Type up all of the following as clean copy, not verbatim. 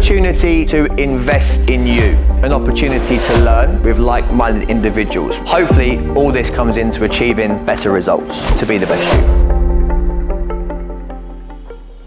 opportunity to invest in you, an opportunity to learn with like-minded individuals. Hopefully, all this comes into achieving better results to be the best you.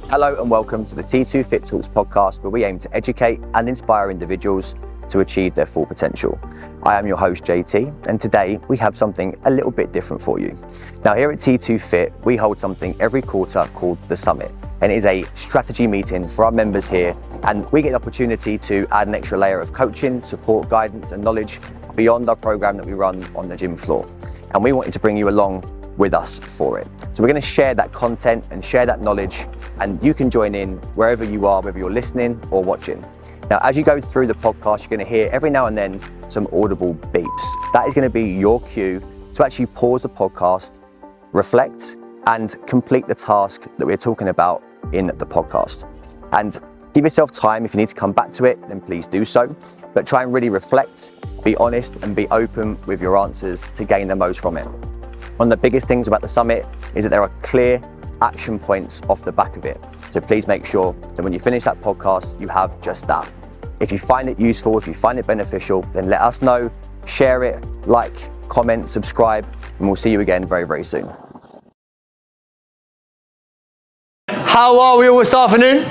Hello and welcome to the T2FIT Talks podcast, where we aim to educate and inspire individuals to achieve their full potential. I am your host JT, and today we have something a little bit different for you. Now here at T2FIT, we hold something every quarter called the Summit, and it is a strategy meeting for our members here, and we get an opportunity to add an extra layer of coaching, support, guidance and knowledge beyond our program that we run on the gym floor. And we wanted to bring you along with us for it. So we're going to share that content and share that knowledge, and you can join in wherever you are, whether you're listening or watching. Now, as you go through the podcast, you're going to hear every now and then some audible beeps. That is going to be your cue to actually pause the podcast, reflect, and complete the task that we're talking about in the podcast. And give yourself time. If you need to come back to it, then please do so. But try and really reflect, be honest, and be open with your answers to gain the most from it. One of the biggest things about the Summit is that there are clear action points off the back of it. So please make sure that when you finish that podcast, you have just that. If you find it useful, if you find it beneficial, then let us know, share it, like, comment, subscribe, and we'll see you again very, very soon. How are we all this afternoon?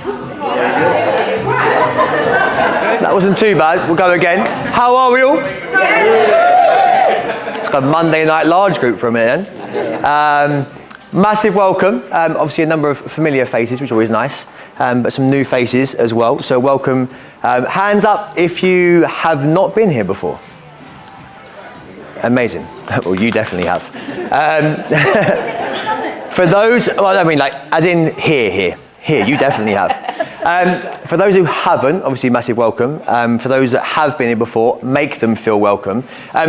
That wasn't too bad. We'll go again. How are we all? It's like a Monday night large group for a minute then. Massive welcome. Obviously a number of familiar faces, which is always nice, but some new faces as well. So welcome. Hands up if you have not been here before. Amazing. Well, you definitely have. For those, well, I mean, like, as in here, you definitely have. For those who haven't, obviously massive welcome. For those that have been here before, make them feel welcome.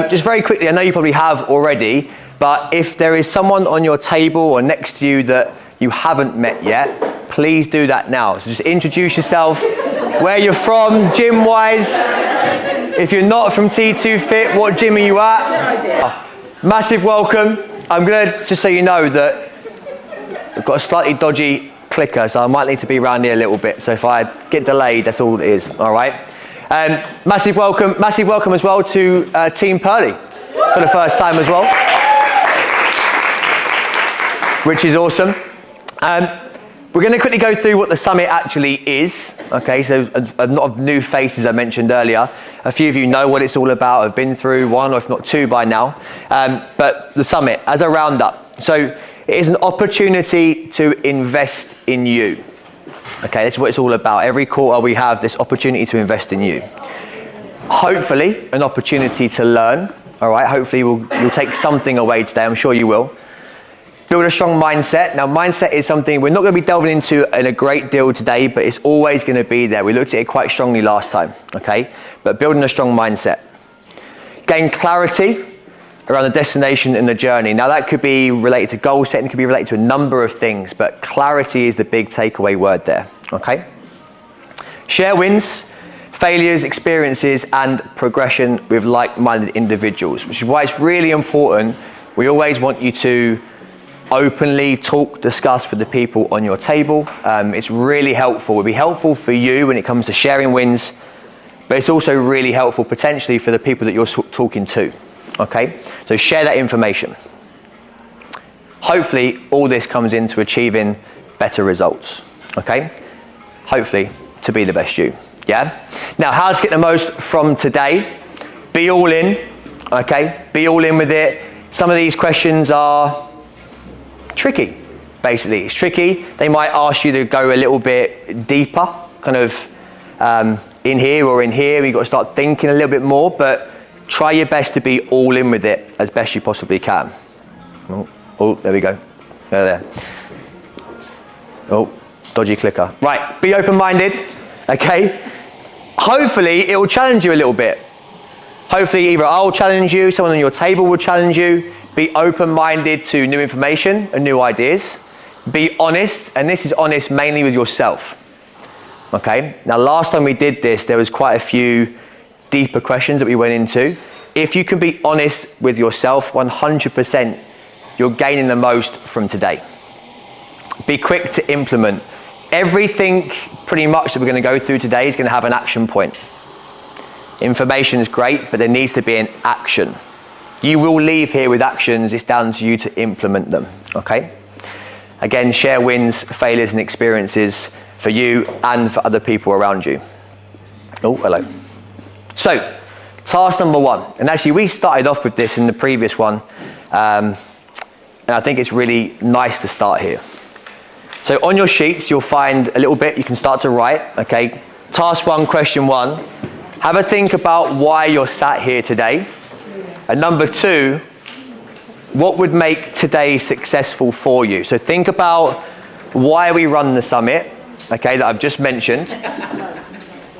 Just very quickly, I know you probably have already, but if there is someone on your table or next to you that you haven't met yet, please do that now. So just introduce yourself, where you're from, gym-wise. If you're not from T2FIT, what gym are you at? Massive welcome. I'm gonna, just so you know, that I've got a slightly dodgy clicker, so I might need to be around here a little bit. So if I get delayed, that's all it is, all right? Massive welcome as well to Team Pearly for the first time as well, which is awesome. We're going to quickly go through what the Summit actually is. Okay, so a lot of new faces I mentioned earlier. A few of you know what it's all about. I've been through one, or if not two by now. But the Summit, as a roundup. So it is an opportunity to invest in you. Okay, that's what it's all about. Every quarter we have this opportunity to invest in you. Hopefully, an opportunity to learn. All right, hopefully you'll take something away today. I'm sure you will. Build a strong mindset. Now, mindset is something we're not going to be delving into in a great deal today, but it's always going to be there. We looked at it quite strongly last time, okay? But building a strong mindset. Gain clarity around the destination and the journey. Now, that could be related to goal setting, could be related to a number of things, but clarity is the big takeaway word there, okay? Share wins, failures, experiences, and progression with like-minded individuals, which is why it's really important. We always want you to openly talk, discuss with the people on your table. It's really helpful. It'll be helpful for you when it comes to sharing wins, but it's also really helpful potentially for the people that you're talking to. Okay, so share that information. Hopefully, all this comes into achieving better results. Okay, hopefully to be the best you. Yeah. Now, how to get the most from today? Be all in. Okay, be all in with it. Some of these questions are tricky, basically. It's tricky. They might ask you to go a little bit deeper, kind of in here or in here. You've got to start thinking a little bit more, but try your best to be all in with it as best you possibly can. Oh, there we go. There. Oh, dodgy clicker. Right, be open-minded, okay? Hopefully, it will challenge you a little bit. Hopefully, either I'll challenge you, someone on your table will challenge you. Be open-minded to new information and new ideas. Be honest, and this is honest mainly with yourself. Okay, now last time we did this, there was quite a few deeper questions that we went into. If you can be honest with yourself, 100%, you're gaining the most from today. Be quick to implement everything pretty much that we're going to go through today is going to have an action point. Information is great, but there needs to be an action. You will leave here with actions. It's down to you to implement them, okay? Again, share wins, failures, and experiences for you and for other people around you. Oh, hello. So, task number 1. And actually, we started off with this in the previous one. And I think it's really nice to start here. So on your sheets, you'll find a little bit you can start to write, okay? Task 1, question 1. Have a think about why you're sat here today. And number 2, what would make today successful for you? So think about why we run the summit, okay, that I've just mentioned.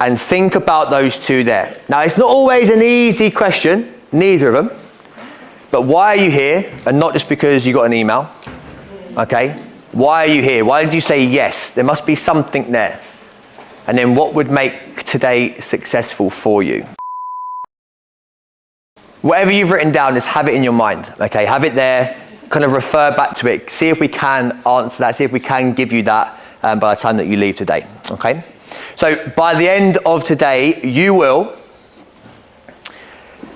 And think about those 2 there. Now, it's not always an easy question, neither of them. But why are you here? And not just because you got an email, okay? Why are you here? Why did you say yes? There must be something there. And then what would make today successful for you? Whatever you've written down, just have it in your mind, okay? Have it there, kind of refer back to it. See if we can answer that, see if we can give you that by the time that you leave today, okay? So by the end of today, you will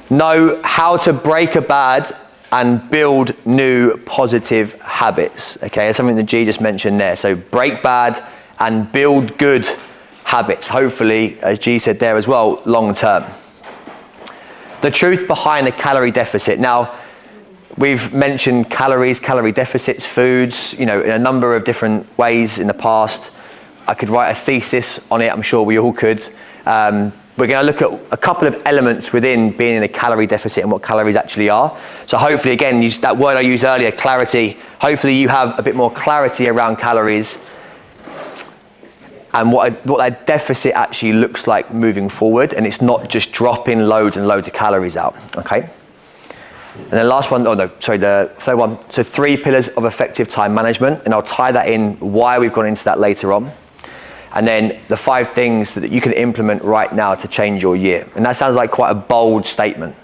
know how to break a bad and build new positive habits, okay? That's something that G just mentioned there. So break bad and build good habits, hopefully, as G said there as well, long term. The truth behind a calorie deficit. Now, we've mentioned calories, calorie deficits, foods, in a number of different ways in the past. I could write a thesis on it, I'm sure we all could. We're going to look at a couple of elements within being in a calorie deficit and what calories actually are. So hopefully, again, use that word I used earlier, clarity. Hopefully you have a bit more clarity around calories and what that deficit actually looks like moving forward, and it's not just dropping loads and loads of calories out, okay? And the last one, the third one, so 3 pillars of effective time management, and I'll tie that in why we've gone into that later on. And then the 5 things that you can implement right now to change your year. And that sounds like quite a bold statement,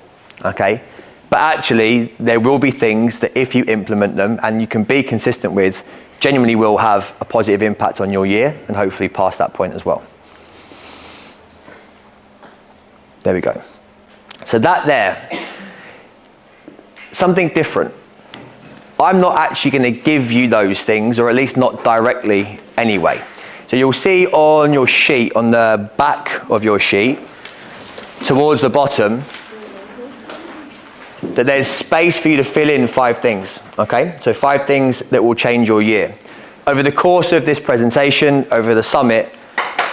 okay? But actually, there will be things that if you implement them and you can be consistent with, genuinely will have a positive impact on your year and hopefully past that point as well. There we go. So that there, something different. I'm not actually going to give you those things, or at least not directly anyway. So you'll see on your sheet, on the back of your sheet, towards the bottom, that there's space for you to fill in 5 things, okay? So 5 things that will change your year. Over the course of this presentation, over the summit,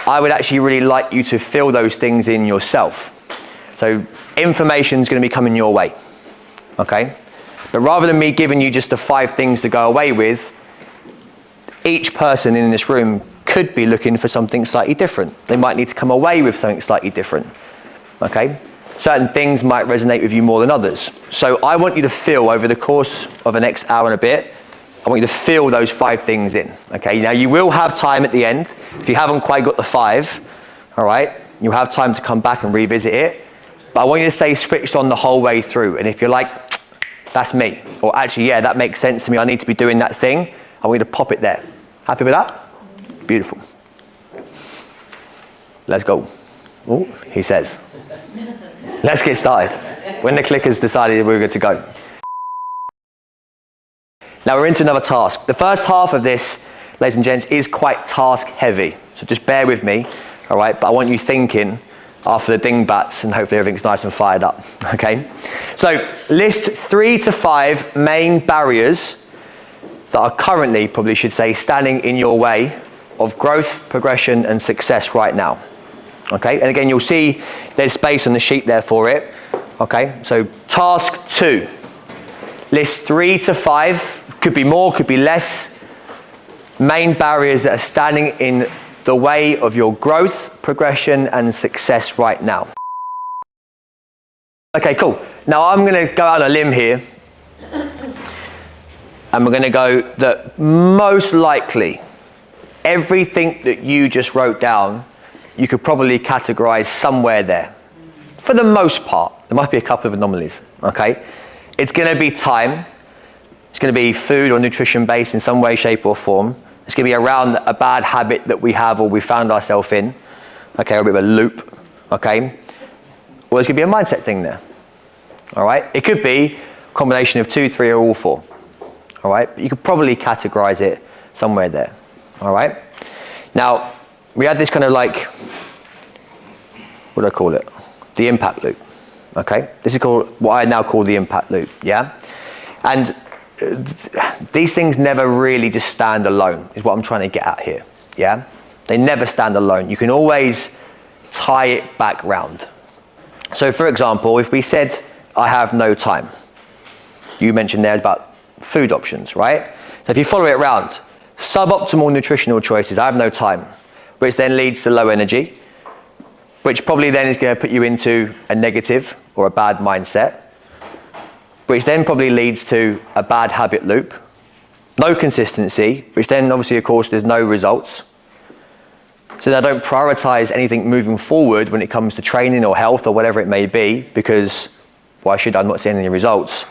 I would actually really like you to fill those things in yourself. So information's going to be coming your way, okay? But rather than me giving you just the 5 things to go away with, each person in this room could be looking for something slightly different. They might need to come away with something slightly different, okay? Certain things might resonate with you more than others. So I want you to fill over the course of the next hour and a bit, I want you to fill those 5 things in, okay? Now you will have time at the end. If you haven't quite got the 5, all right, you'll have time to come back and revisit it. But I want you to stay switched on the whole way through. And if you're like, that's me, or actually, yeah, that makes sense to me, I need to be doing that thing, I want you to pop it there. Happy with that? Beautiful. Let's go. Oh, he says. Let's get started. When the clickers decided we're good to go. Now we're into another task. The first half of this, ladies and gents, is quite task heavy. So just bear with me, all right? But I want you thinking after the dingbats and hopefully everything's nice and fired up, okay? So list 3 to 5 main barriers that are currently, probably should say, standing in your way of growth, progression, and success right now. Okay, and again, you'll see there's space on the sheet there for it. Okay, so task 2. List 3 to 5, could be more, could be less, main barriers that are standing in the way of your growth, progression, and success right now. Okay, cool. Now I'm going to go out on a limb here, and we're going to go that most likely everything that you just wrote down, you could probably categorize somewhere there. For the most part, there might be a couple of anomalies, okay? It's going to be time. It's going to be food or nutrition based in some way, shape or form. It's going to be around a bad habit that we have or we found ourselves in, okay, or a bit of a loop, okay? Or there's going to be a mindset thing there, all right? It could be a combination of 2, 3, or all 4, all right? But you could probably categorize it somewhere there, all right? Now, we had this kind of like, what do I call it? The impact loop, okay? This is called what I now call the impact loop, yeah? And these things never really just stand alone, is what I'm trying to get at here, yeah? They never stand alone. You can always tie it back round. So for example, if we said, I have no time, you mentioned there about food options, right? So if you follow it around, suboptimal nutritional choices, I have no time, which then leads to low energy, which probably then is going to put you into a negative or a bad mindset, which then probably leads to a bad habit loop, no consistency, which then obviously, of course, there's no results. So I don't prioritize anything moving forward when it comes to training or health or whatever it may be, because why should I? I'm not seeing any results.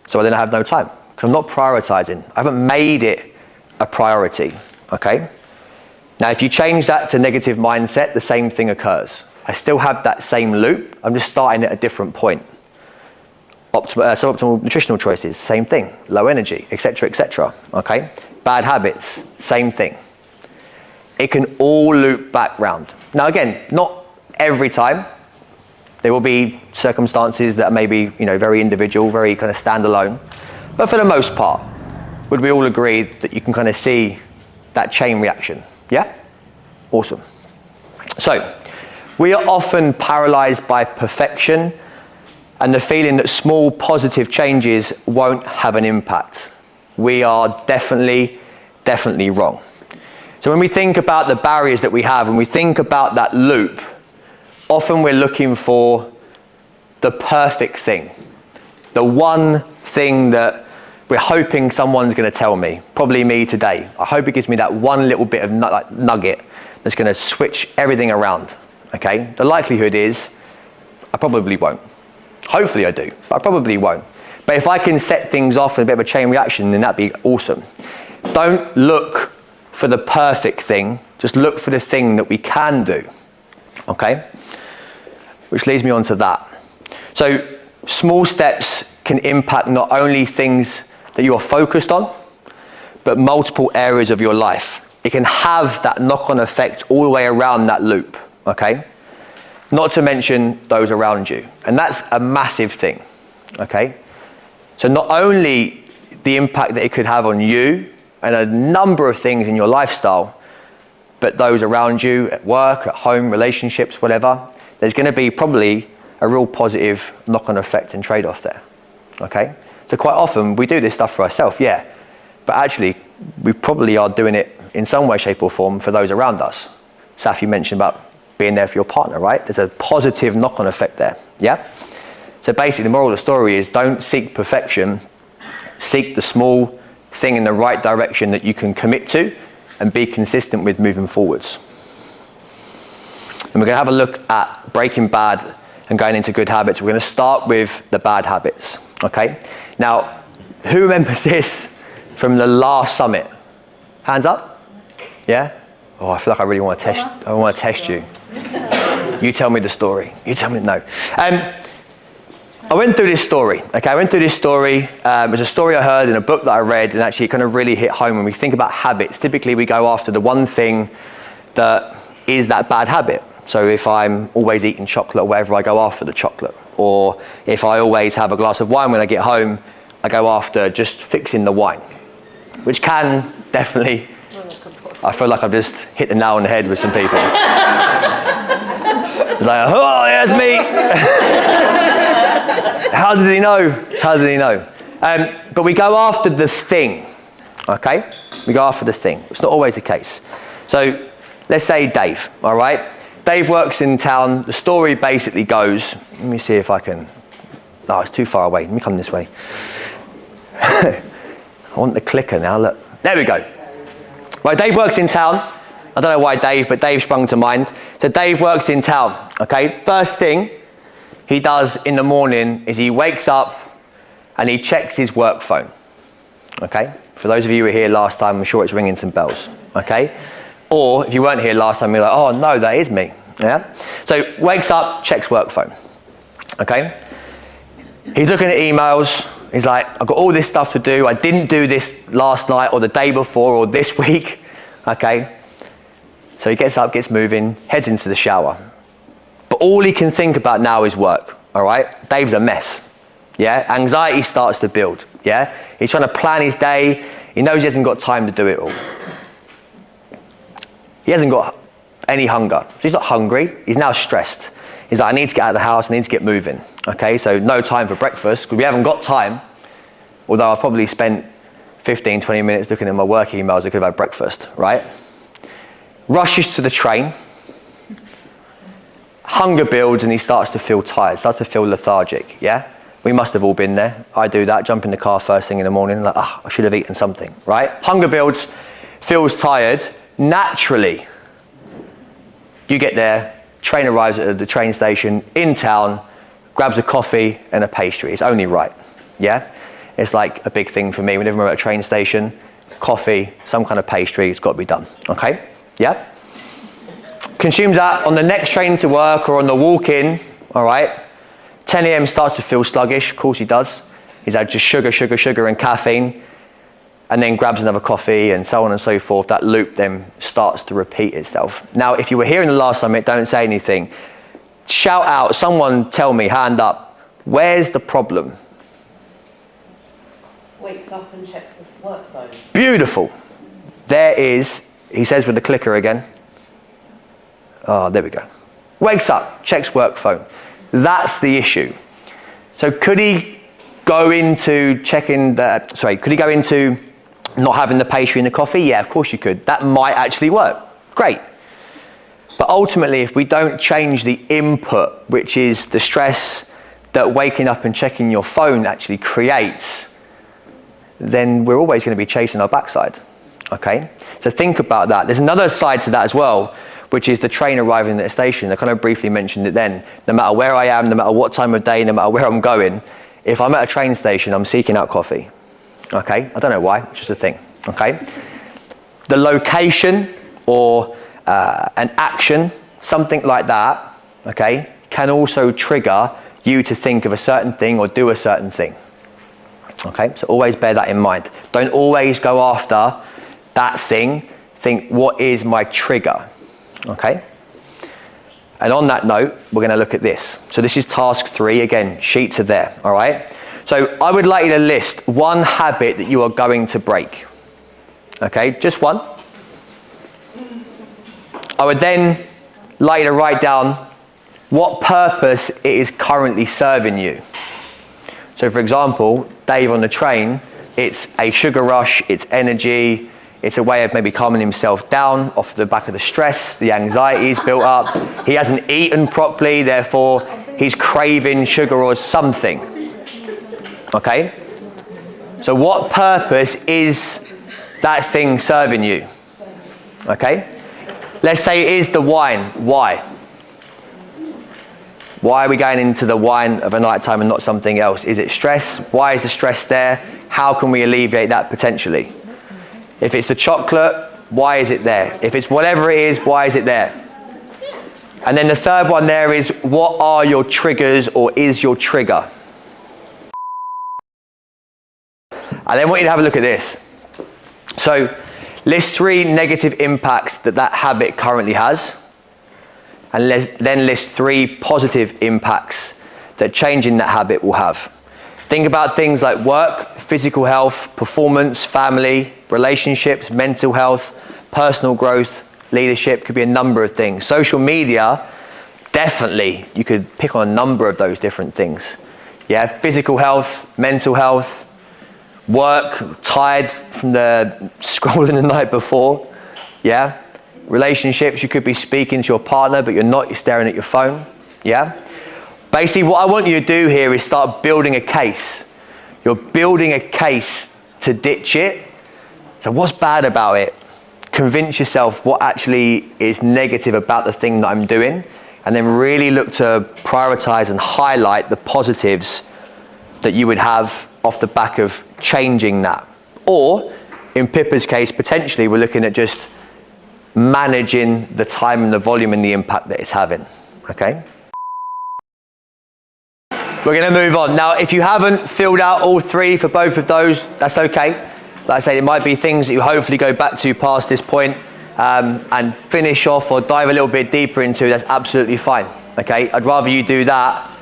So then I have no time, because I'm not prioritizing. I haven't made it a priority, okay? Now, if you change that to negative mindset, the same thing occurs. I still have that same loop. I'm just starting at a different point. Suboptimal nutritional choices, same thing. Low energy, etc., okay? Bad habits, same thing. It can all loop back round. Now, again, not every time. There will be circumstances that are maybe, very individual, very kind of standalone. But for the most part, would we all agree that you can kind of see that chain reaction? Yeah? Awesome. So, we are often paralyzed by perfection and the feeling that small positive changes won't have an impact. We are definitely wrong. So when we think about the barriers that we have, and we think about that loop, often we're looking for the perfect thing. The one thing that we're hoping someone's going to tell me, probably me today. I hope it gives me that one little bit of nugget that's going to switch everything around, okay? The likelihood is I probably won't. Hopefully I do, but I probably won't. But if I can set things off in a bit of a chain reaction, then that'd be awesome. Don't look for the perfect thing, just look for the thing that we can do, okay? Which leads me on to that. So small steps can impact not only things that you're focused on, but multiple areas of your life. It can have that knock-on effect all the way around that loop, okay? Not to mention those around you. And that's a massive thing, okay? So not only the impact that it could have on you and a number of things in your lifestyle, but those around you at work, at home, relationships, whatever, there's going to be probably a real positive knock-on effect and trade-off there, okay? So quite often we do this stuff for ourselves, yeah, but actually we probably are doing it in some way, shape or form for those around us. Saf, you mentioned about being there for your partner, right? There's a positive knock-on effect there, yeah? So basically the moral of the story is don't seek perfection, seek the small thing in the right direction that you can commit to and be consistent with moving forwards. And we're going to have a look at breaking bad and going into good habits. We're going to start with the bad habits, okay? Now, who remembers this from the last summit? Hands up? Yeah? Oh, I feel like I really want to test. I want to test you. You tell me the story. You tell me. No. I went through this story. Okay, I went through this story. It was a story I heard in a book that I read, and actually it kind of really hit home. When we think about habits, typically we go after the one thing that is that bad habit. So if I'm always eating chocolate or whatever, I go after the chocolate. Or if I always have a glass of wine when I get home, I go after just fixing the wine, which can definitely. I feel like I've just hit the nail on the head with some people. It's like, oh, there's me. How did he know? How did he know? But we go after the thing, okay? We go after the thing. It's not always the case. So let's say Dave, all right? Dave works in town. The story basically goes, let me see if I can, no, it's too far away. Let me come this way. I want the clicker now, look. There we go. Right, Dave works in town. I don't know why Dave, but Dave sprung to mind. So Dave works in town, okay? First thing he does in the morning is he wakes up and he checks his work phone, okay? For those of you who were here last time, I'm sure it's ringing some bells, okay? Or if you weren't here last time, you're like, oh no, that is me, yeah? So wakes up, checks work phone, okay? He's looking at emails. He's like, I've got all this stuff to do. I didn't do this last night or the day before or this week, okay? So he gets up, gets moving, heads into the shower. But all he can think about now is work, all right? Dave's a mess, yeah? Anxiety starts to build, yeah? He's trying to plan his day. He knows he hasn't got time to do it all. He hasn't got any hunger. So he's not hungry, he's now stressed. He's like, I need to get out of the house, I need to get moving, okay? So no time for breakfast, because we haven't got time, although I've probably spent 15, 20 minutes looking at my work emails, I could have had breakfast, right? Rushes to the train, hunger builds and he starts to feel tired, starts to feel lethargic, yeah? We must have all been there. I do that, jump in the car first thing in the morning, like, I should have eaten something, right? Hunger builds, feels tired. Naturally, you get there, train arrives at the train station in town, grabs a coffee and a pastry. It's only right, yeah? It's like a big thing for me. Whenever we're at a train station, coffee, some kind of pastry, it's got to be done, okay? Yeah? Consumes that on the next train to work or on the walk in, all right? 10 a.m. starts to feel sluggish, of course he does. He's had just sugar and caffeine, and then grabs another coffee and so on and so forth. That loop then starts to repeat itself. Now, if you were here in the last summit, don't say anything. Shout out, someone tell me, hand up, where's the problem? Wakes up and checks the work phone. Beautiful. There is, he says with the clicker again. Oh, there we go. Wakes up, checks work phone. That's the issue. So could he go into not having the pastry and the coffee? Yeah, of course you could. That might actually work. Great. But ultimately, if we don't change the input, which is the stress that waking up and checking your phone actually creates, then we're always going to be chasing our backside. Okay? So think about that. There's another side to that as well, which is the train arriving at the station. I kind of briefly mentioned it then. No matter where I am, no matter what time of day, no matter where I'm going, if I'm at a train station, I'm seeking out coffee. Okay? I don't know why, it's just a thing. Okay? The location or an action, something like that, okay, can also trigger you to think of a certain thing or do a certain thing. Okay? So always bear that in mind. Don't always go after that thing. Think, what is my trigger? Okay? And on that note, we're going to look at this. So this is task 3. Again, sheets are there, all right? So I would like you to list one habit that you are going to break. Okay, just one. I would then like you to write down what purpose it is currently serving you. So for example, Dave on the train, it's a sugar rush, it's energy, it's a way of maybe calming himself down off the back of the stress, the anxiety he's built up. He hasn't eaten properly, therefore he's craving sugar or something. Okay? So what purpose is that thing serving you? Okay? Let's say it is the wine. Why? Why are we going into the wine of a night time and not something else? Is it stress? Why is the stress there? How can we alleviate that potentially? If it's the chocolate, why is it there? If it's whatever it is, why is it there? And then the third one there is, what are your triggers or is your trigger? I then want you to have a look at this. So list 3 negative impacts that habit currently has, and then list 3 positive impacts that changing that habit will have. Think about things like work, physical health, performance, family, relationships, mental health, personal growth, leadership, could be a number of things. Social media, definitely, you could pick on a number of those different things. Yeah, physical health, mental health, work, tired from the scrolling the night before. Yeah, relationships, you could be speaking to your partner, but you're not, you're staring at your phone. Yeah. Basically, what I want you to do here is start building a case. You're building a case to ditch it. So what's bad about it? Convince yourself what actually is negative about the thing that I'm doing, and then really look to prioritize and highlight the positives that you would have off the back of changing that. Or in Pippa's case, potentially we're looking at just managing the time and the volume and the impact that it's having, okay? We're going to move on. Now, if you haven't filled out all three for both of those, that's okay. Like I say, it might be things that you hopefully go back to past this point and finish off or dive a little bit deeper into. That's absolutely fine, okay? I'd rather you do that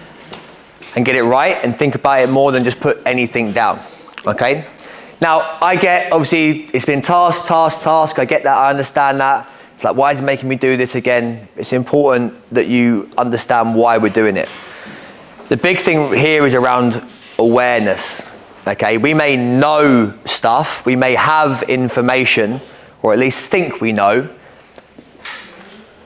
and get it right and think about it more than just put anything down, okay? Now, I get, obviously, it's been task. I get that, I understand that. It's like, why is it making me do this again? It's important that you understand why we're doing it. The big thing here is around awareness, okay? We may know stuff, we may have information, or at least think we know,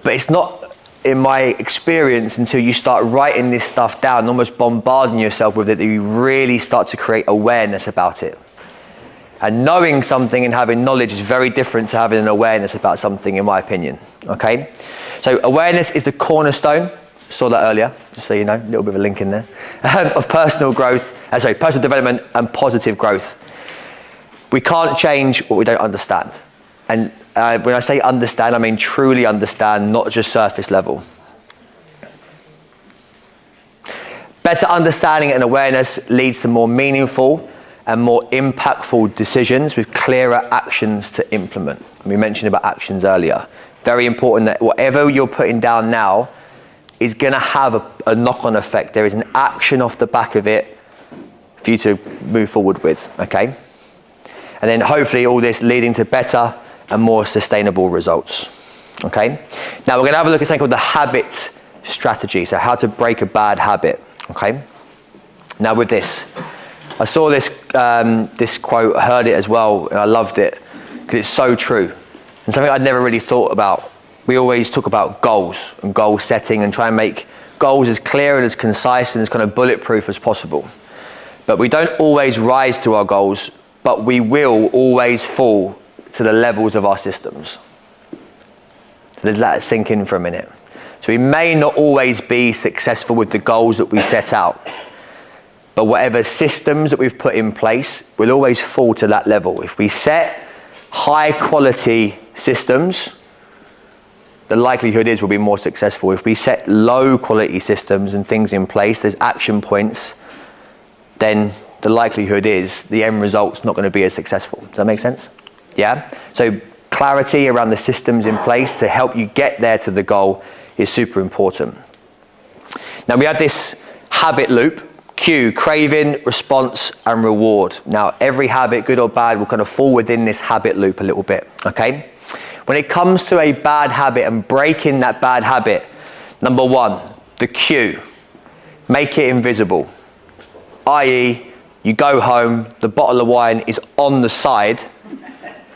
but it's not, in my experience, until you start writing this stuff down, almost bombarding yourself with it, that you really start to create awareness about it. And knowing something and having knowledge is very different to having an awareness about something, in my opinion, okay? So awareness is the cornerstone. Saw that earlier, just so you know, a little bit of a link in there, of personal growth, personal development and positive growth. We can't change what we don't understand. And when I say understand, I mean truly understand, not just surface level. Better understanding and awareness leads to more meaningful and more impactful decisions with clearer actions to implement. We mentioned about actions earlier. Very important that whatever you're putting down now is going to have a knock-on effect. There is an action off the back of it for you to move forward with, okay? And then hopefully all this leading to better and more sustainable results, okay? Now we're going to have a look at something called the habit strategy, so how to break a bad habit, okay? Now with this, I saw this quote, heard it as well, and I loved it because it's so true and something I'd never really thought about. We always talk about goals and goal setting and try and make goals as clear and as concise and as kind of bulletproof as possible. But we don't always rise to our goals, but we will always fall to the levels of our systems. So let that sink in for a minute. So we may not always be successful with the goals that we set out, but whatever systems that we've put in place will always fall to that level. If we set high quality systems, the likelihood is we'll be more successful. If we set low quality systems and things in place, there's action points, then the likelihood is the end result's not going to be as successful. Does that make sense? Yeah? So clarity around the systems in place to help you get there to the goal is super important. Now we have this habit loop, Q, craving, response, and reward. Now every habit, good or bad, will kind of fall within this habit loop a little bit, okay? When it comes to a bad habit and breaking that bad habit, number one, the Q, make it invisible. I.e., you go home, the bottle of wine is on the side,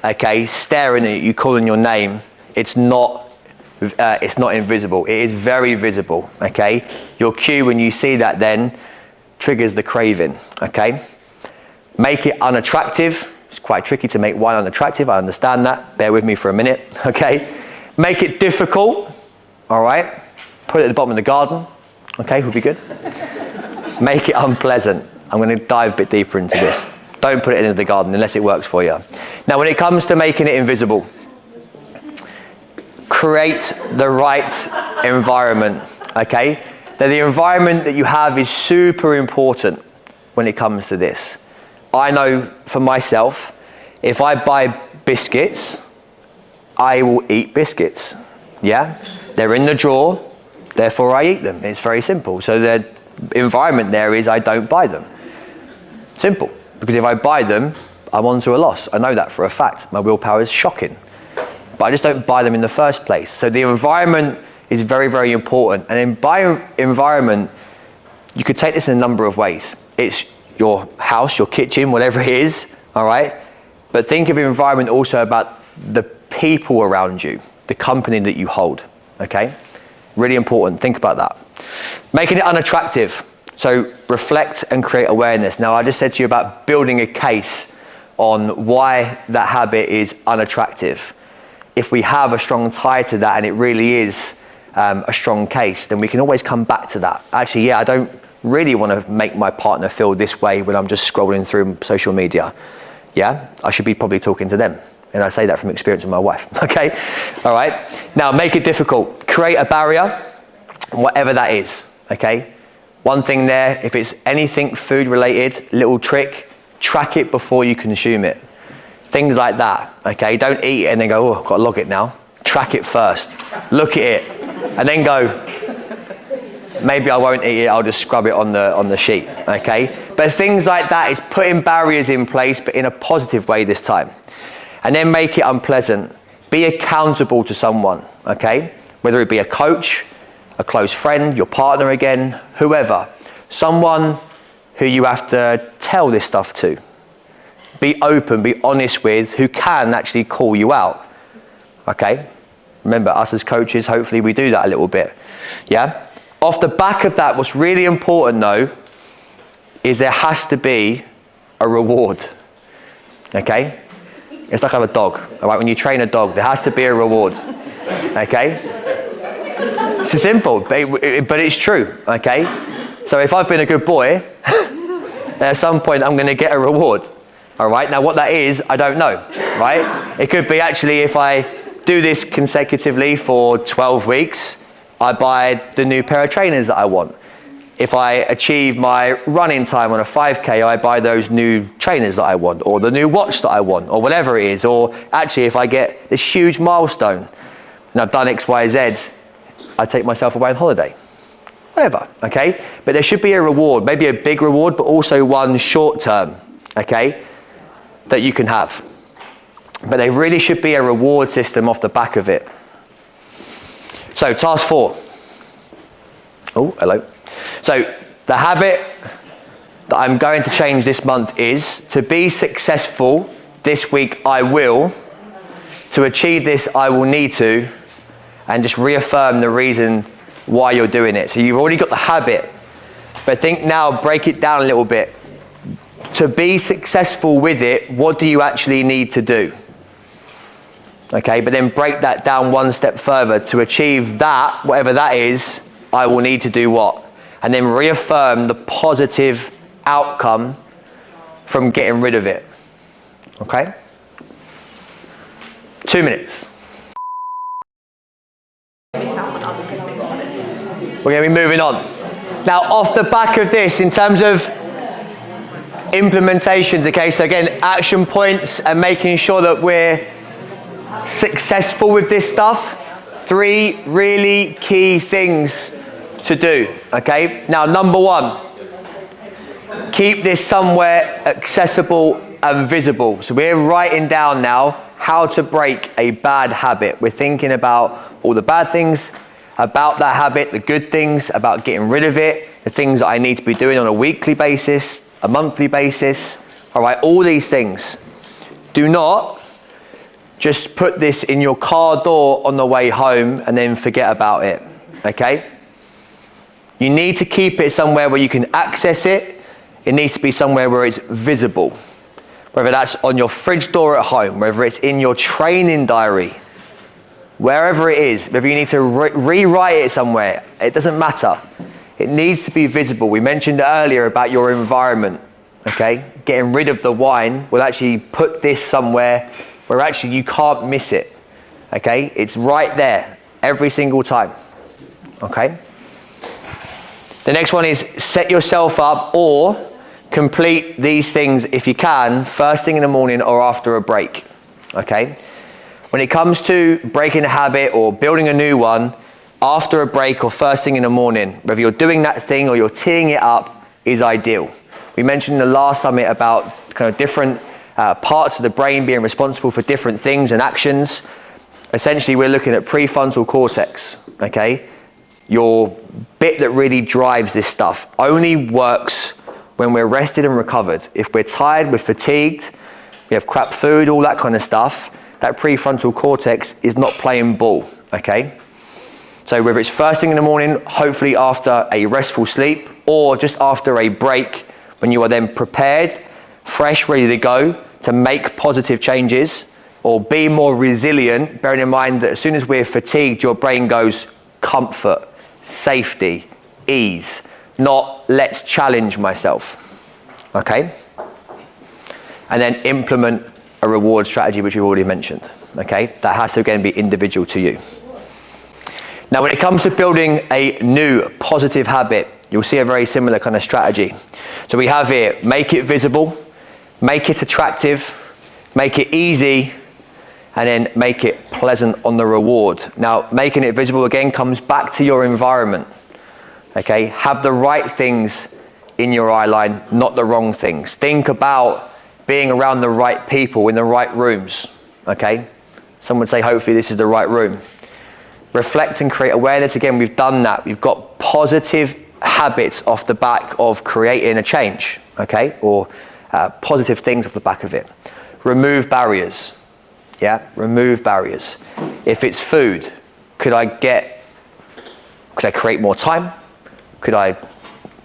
okay, staring at you, calling your name. It's not invisible. It is very visible, okay? Your Q, when you see that then, triggers the craving, okay? Make it unattractive. It's quite tricky to make wine unattractive, I understand that. Bear with me for a minute, okay? Make it difficult, all right? Put it at the bottom of the garden, okay, would be good. Make it unpleasant. I'm going to dive a bit deeper into this. Don't put it into the garden unless it works for you. Now, when it comes to making it invisible, create the right environment, okay? Now, the environment that you have is super important when it comes to this. I know for myself, if I buy biscuits, I will eat biscuits, yeah? They're in the drawer, therefore I eat them. It's very simple. So the environment there is I don't buy them. Simple. Because if I buy them, I'm onto a loss. I know that for a fact. My willpower is shocking. But I just don't buy them in the first place. So the environment is very, very important. And then by environment, you could take this in a number of ways. It's your house, your kitchen, whatever it is, all right? But think of environment also about the people around you, the company that you hold, okay? Really important, think about that. Making it unattractive, so reflect and create awareness. Now, I just said to you about building a case on why that habit is unattractive. If we have a strong tie to that and it really is a strong case, then we can always come back to that. Actually, yeah, I don't really want to make my partner feel this way when I'm just scrolling through social media. Yeah, I should be probably talking to them. And I say that from experience with my wife, okay? All right, now make it difficult. Create a barrier, whatever that is, okay? One thing there, if it's anything food related, little trick, track it before you consume it. Things like that, okay? Don't eat it and then go, oh, I've got to log it now. Track it first, look at it, and then go, maybe I won't eat it, I'll just scrub it on the sheet, okay? But things like that is putting barriers in place, but in a positive way this time. And then make it unpleasant. Be accountable to someone, okay? Whether it be a coach, a close friend, your partner again, whoever. Someone who you have to tell this stuff to. Be open, be honest with, who can actually call you out, okay? Remember, us as coaches, hopefully we do that a little bit, yeah? Off the back of that, what's really important though, is there has to be a reward, okay? It's like I have a dog, all right? When you train a dog, there has to be a reward, okay? It's simple, but it's true, okay? So if I've been a good boy, at some point I'm going to get a reward, all right? Now what that is, I don't know, right? It could be actually if I do this consecutively for 12 weeks, I buy the new pair of trainers that I want. If I achieve my running time on a 5K, I buy those new trainers that I want, or the new watch that I want, or whatever it is. Or actually, if I get this huge milestone, and I've done X, Y, Z, I take myself away on holiday. Whatever, okay? But there should be a reward, maybe a big reward, but also one short term, okay, that you can have. But there really should be a reward system off the back of it. So task 4. Oh, hello. So the habit that I'm going to change this month is to be successful this week I will, to achieve this I will need to, and just reaffirm the reason why you're doing it. So you've already got the habit, but think now, break it down a little bit. To be successful with it, what do you actually need to do? Okay, but then break that down one step further. To achieve that, whatever that is, I will need to do what? And then reaffirm the positive outcome from getting rid of it. Okay? 2 minutes. We're going to be moving on. Now, off the back of this, in terms of implementations, okay, so again, action points and making sure that we're successful with this stuff. 3 really key things to do, okay? Now, number 1, keep this somewhere accessible and visible. So we're writing down now how to break a bad habit. We're thinking about all the bad things about that habit, the good things about getting rid of it, the things that I need to be doing on a weekly basis, a monthly basis, all right, all these things. Do not just put this in your car door on the way home and then forget about it, okay? You need to keep it somewhere where you can access it. It needs to be somewhere where it's visible. Whether that's on your fridge door at home, whether it's in your training diary, wherever it is, whether you need to rewrite it somewhere, it doesn't matter. It needs to be visible. We mentioned earlier about your environment, okay? Getting rid of the wine will actually put this somewhere where actually you can't miss it, okay? It's right there every single time, okay? The next one is set yourself up or complete these things if you can, first thing in the morning or after a break, okay? When it comes to breaking a habit or building a new one, after a break or first thing in the morning, whether you're doing that thing or you're teeing it up, is ideal. We mentioned in the last summit about kind of different parts of the brain being responsible for different things and actions. Essentially, we're looking at prefrontal cortex, okay? Your bit that really drives this stuff only works when we're rested and recovered. If we're tired, we're fatigued, we have crap food, all that kind of stuff, that prefrontal cortex is not playing ball, okay? So whether it's first thing in the morning, hopefully after a restful sleep, or just after a break, when you are then prepared, fresh, ready to go, to make positive changes, or be more resilient, bearing in mind that as soon as we're fatigued, your brain goes comfort, safety, ease, not let's challenge myself, okay? and then implement a reward strategy, which we've already mentioned, okay? That has to, again, be individual to you. Now, when it comes to building a new positive habit, you'll see a very similar kind of strategy. So we have here, make it visible, make it attractive, make it easy, and then make it pleasant on the reward. Now, making it visible, again, comes back to your environment, okay? Have the right things in your eye line, not the wrong things. Think about being around the right people in the right rooms, okay? Some would say, hopefully this is the right room. Reflect and create awareness. Again, we've done that. We've got positive habits off the back of creating a change, okay? Or positive things off the back of it. Remove barriers, yeah? Remove barriers. If it's food, could I create more time? Could I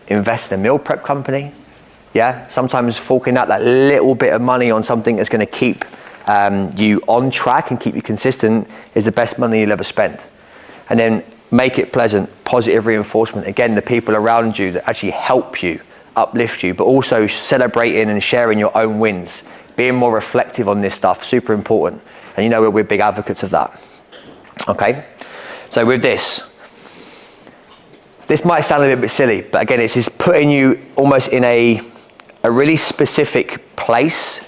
invest in a meal prep company? Yeah, sometimes forking out that little bit of money on something that's going to keep you on track and keep you consistent is the best money you'll ever spend. And then make it pleasant, positive reinforcement. Again, the people around you that actually help you, uplift you, but also celebrating and sharing your own wins. Being more reflective on this stuff, super important. And you know we're big advocates of that. Okay, so with this might sound a little bit silly, but again, it's just putting you almost in a really specific place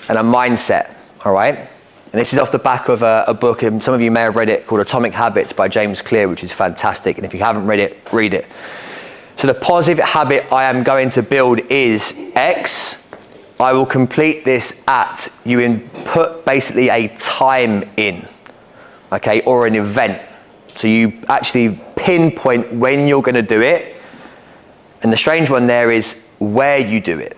and a mindset, all right? And this is off the back of a book, and some of you may have read it, called Atomic Habits by James Clear, which is fantastic. And if you haven't read it, read it. So the positive habit I am going to build is X. I will complete this at, you put basically a time in, okay, or an event. So you actually pinpoint when you're going to do it. And the strange one there is where you do it.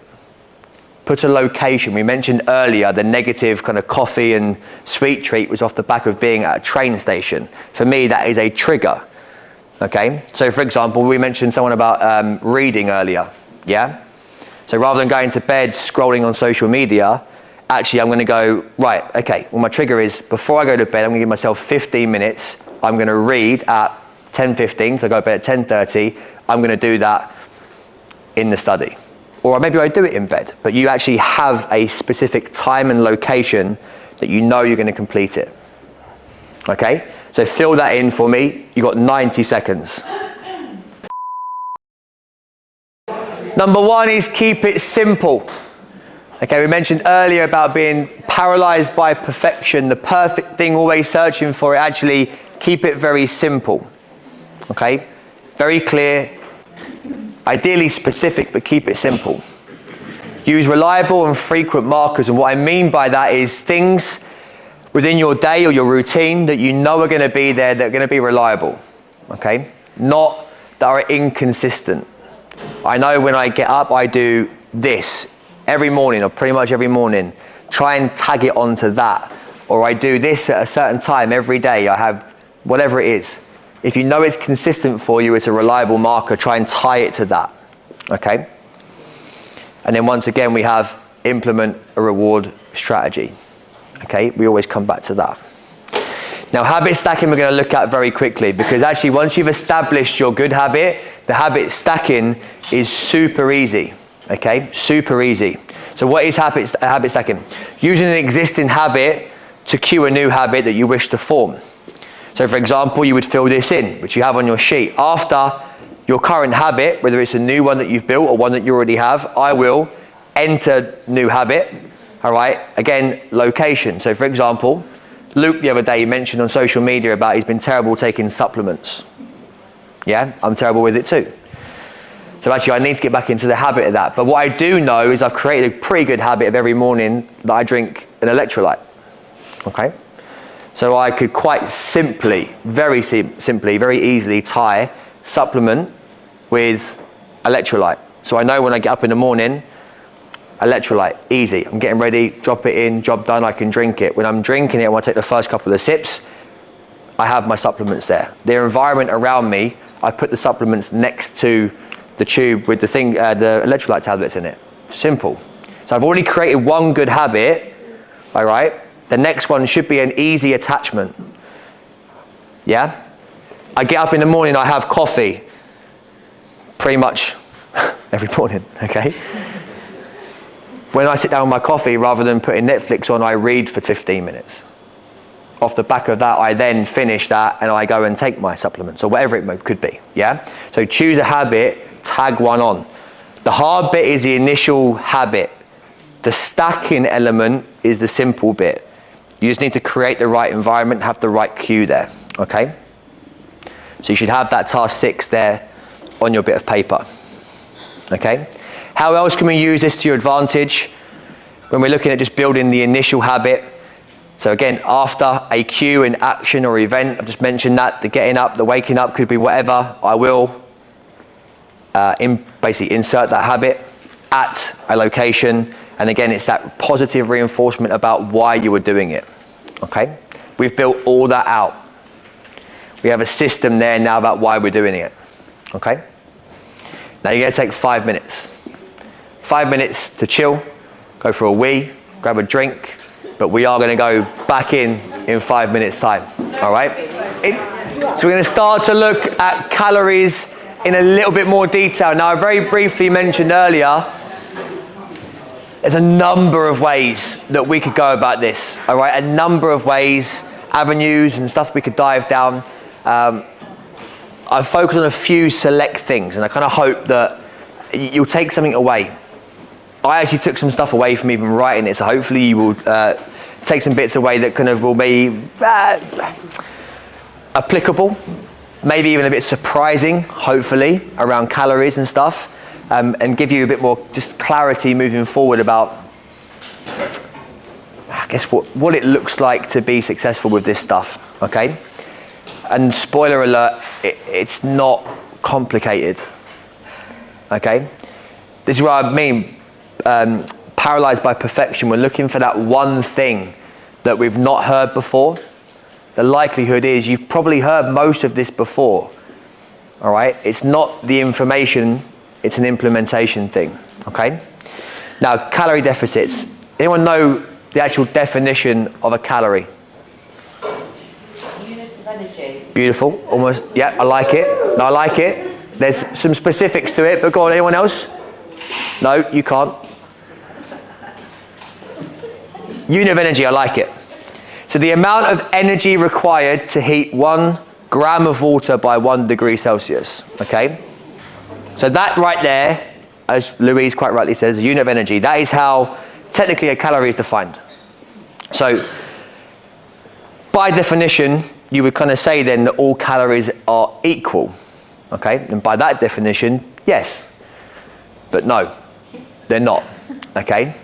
Put a location. We mentioned earlier the negative kind of coffee and sweet treat was off the back of being at a train station. For me, that is a trigger. Okay, so for example, we mentioned someone about reading earlier. Yeah, so rather than going to bed scrolling on social media, actually I'm going to go, right, okay, well my trigger is before I go to bed, I'm going to give myself 15 minutes. I'm going to read at 10:15, so I go to bed at 10:30. I'm going to do that in the study. Or maybe I do it in bed, but you actually have a specific time and location that you know you're going to complete it. Okay, so fill that in for me. You got 90 seconds. Number one is keep it simple. Okay, we mentioned earlier about being paralyzed by perfection, the perfect thing, always searching for it. Actually, keep it very simple. Okay, very clear. Ideally specific, but keep it simple. Use reliable and frequent markers, and what I mean by that is things within your day or your routine that you know are going to be there, that are going to be reliable, okay? Not that are inconsistent. I know when I get up, I do this every morning, or pretty much every morning. Try and tag it onto that. Or I do this at a certain time every day. I have whatever it is. If you know it's consistent for you, it's a reliable marker, try and tie it to that, okay? And then once again, we have implement a reward strategy, okay? We always come back to that. Now, habit stacking we're going to look at very quickly, because actually once you've established your good habit, the habit stacking is super easy, okay? Super easy. So what is habit stacking? Using an existing habit to cue a new habit that you wish to form. So for example, you would fill this in, which you have on your sheet. After your current habit, whether it's a new one that you've built or one that you already have, I will enter new habit, all right? Again, location. So for example, Luke the other day mentioned on social media about he's been terrible taking supplements. Yeah, I'm terrible with it too. So actually I need to get back into the habit of that. But what I do know is I've created a pretty good habit of every morning that I drink an electrolyte, okay? So I could quite simply, very easily tie supplement with electrolyte. So I know when I get up in the morning, electrolyte, easy. I'm getting ready, drop it in, job done, I can drink it. When I'm drinking it, when I take the first couple of sips, I have my supplements there. The environment around me, I put the supplements next to the tube with the electrolyte tablets in it. Simple. So I've already created one good habit, all right? The next one should be an easy attachment. Yeah? I get up in the morning, I have coffee. Pretty much every morning, okay? when I sit down with my coffee, rather than putting Netflix on, I read for 15 minutes. Off the back of that, I then finish that and I go and take my supplements or whatever it could be, yeah? So choose a habit, tag one on. The hard bit is the initial habit. The stacking element is the simple bit. You just need to create the right environment, have the right cue there, okay? So you should have that task 6 there on your bit of paper, okay? How else can we use this to your advantage when we're looking at just building the initial habit? So again, after a cue, an action or event, I've just mentioned that, the getting up, the waking up, could be whatever, I will basically insert that habit at a location, and again, it's that positive reinforcement about why you were doing it, okay? We've built all that out. We have a system there now about why we're doing it, okay? Now you're gonna take 5 minutes. 5 minutes to chill, go for a wee, grab a drink, but we are going to go back in 5 minutes time, all right? So we're going to start to look at calories in a little bit more detail. Now, I very briefly mentioned earlier, there's a number of ways that we could go about this, all right? A number of ways, avenues and stuff we could dive down. I've focused on a few select things, and I kind of hope that you'll take something away. I actually took some stuff away from even writing it, so hopefully you will take some bits away that kind of will be applicable, maybe even a bit surprising, hopefully, around calories and stuff, and give you a bit more just clarity moving forward about, I guess, what it looks like to be successful with this stuff, okay? And spoiler alert, it's not complicated, okay? This is what I mean. Paralyzed by perfection. We're looking for that one thing that we've not heard before. The likelihood is you've probably heard most of this before, all right? It's not the information, it's an implementation thing, okay? Now, calorie deficits. Anyone know the actual definition of a calorie? Units of energy. Beautiful, almost, yeah, I like it. No, I like it. There's some specifics to it, but go on, anyone else? No, you can't. Unit of energy, I like it. So the amount of energy required to heat 1 gram of water by 1 degree Celsius, okay? So that right there, as Louise quite rightly says, a unit of energy, that is how technically a calorie is defined. So by definition, you would kind of say then that all calories are equal, okay? And by that definition, yes, but no, they're not, okay?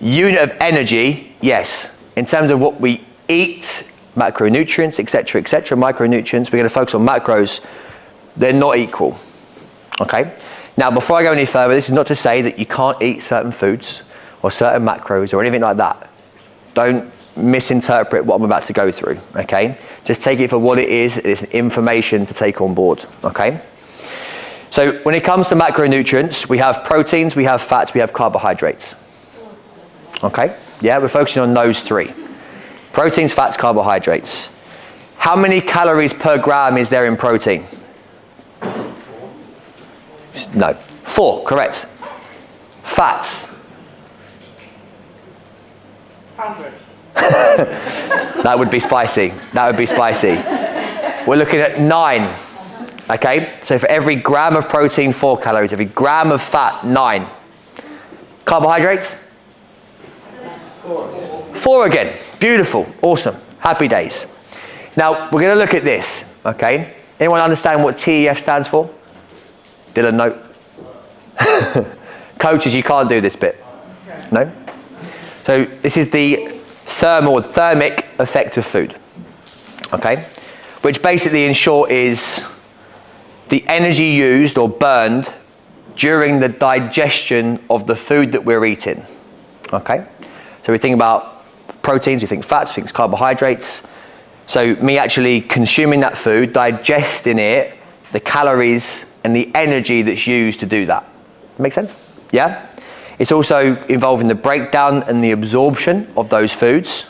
Unit of energy, yes. In terms of what we eat, macronutrients, etc., micronutrients, we're going to focus on macros. They're not equal, okay? Now, before I go any further, this is not to say that you can't eat certain foods or certain macros or anything like that. Don't misinterpret what I'm about to go through, okay? Just take it for what it is. It's information to take on board, okay? So when it comes to macronutrients, we have proteins, we have fats, we have carbohydrates. Okay? Yeah, we're focusing on those 3. Proteins, fats, carbohydrates. How many calories per gram is there in protein? No. 4, correct. Fats. 100. That would be spicy. That would be spicy. We're looking at 9. Okay? So for every gram of protein, 4 calories. Every gram of fat, 9. Carbohydrates? 4 again. Beautiful. Awesome. Happy days. Now, we're going to look at this. Okay? Anyone understand what TEF stands for? Dylan, no. Coaches, you can't do this bit. No? So this is the thermic effect of food. Okay? Which basically, in short, is the energy used or burned during the digestion of the food that we're eating. Okay? So we think about proteins, we think fats, we think carbohydrates. So me actually consuming that food, digesting it, the calories and the energy that's used to do that. Make sense? Yeah? It's also involving the breakdown and the absorption of those foods,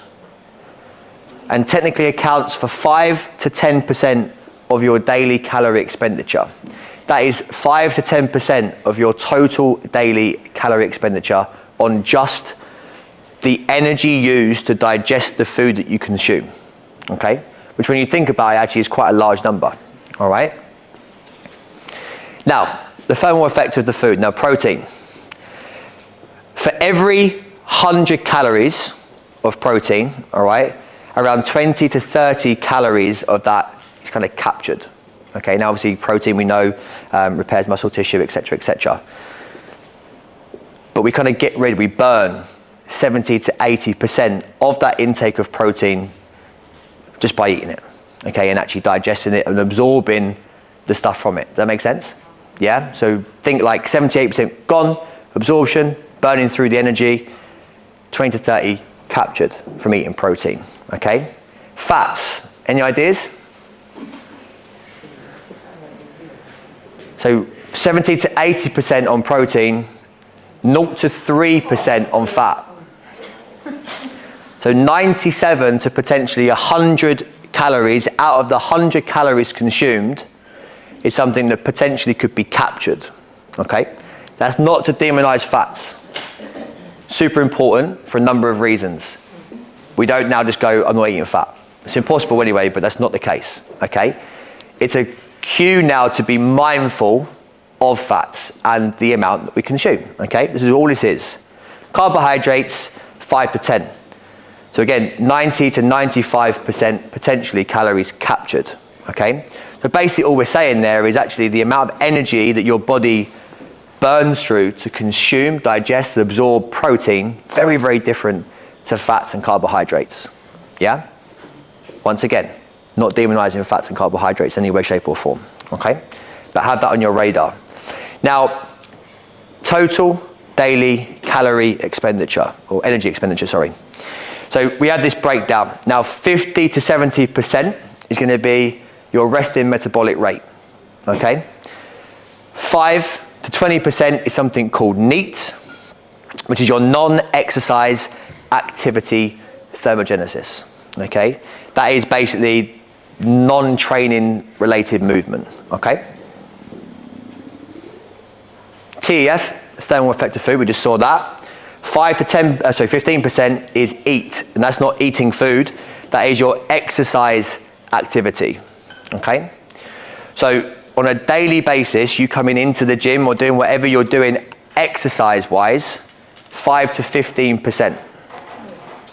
and technically accounts for 5 to 10% of your daily calorie expenditure. That is 5 to 10% of your total daily calorie expenditure on just the energy used to digest the food that you consume, okay? Which when you think about it, actually is quite a large number, all right? Now, the thermal effect of the food. Now, protein. For every 100 calories of protein, all right, around 20 to 30 calories of that is kind of captured. Okay, now obviously protein we know repairs muscle tissue, etc., etc. But we kind of we burn 70 to 80% of that intake of protein just by eating it, okay, and actually digesting it and absorbing the stuff from it. Does that make sense? Yeah, so think like 78% gone, absorption, burning through the energy, 20 to 30 captured from eating protein, okay? Fats, any ideas? So 70 to 80% on protein, 0 to 3% on fat. So 97 to potentially 100 calories out of the 100 calories consumed is something that potentially could be captured, okay? That's not to demonize fats. Super important for a number of reasons. We don't now just go, I'm not eating fat. It's impossible anyway, but that's not the case, okay? It's a cue now to be mindful of fats and the amount that we consume, okay? This is all this is. Carbohydrates, 5 to 10. So again, 90 to 95% potentially calories captured, okay? So basically all we're saying there is actually the amount of energy that your body burns through to consume, digest, and absorb protein, very, very different to fats and carbohydrates, yeah? Once again, not demonizing fats and carbohydrates in any way, shape or form, okay? But have that on your radar. Now, total daily calorie expenditure, or energy expenditure, sorry. So we had this breakdown. Now 50 to 70% is going to be your resting metabolic rate, okay? 5 to 20% is something called NEAT, which is your non-exercise activity thermogenesis, okay? That is basically non-training related movement, okay? TEF, thermal effect of food, we just saw that. 15% is eat, and that's not eating food, that is your exercise activity, okay? So on a daily basis, you coming into the gym or doing whatever you're doing exercise-wise, 5 to 15%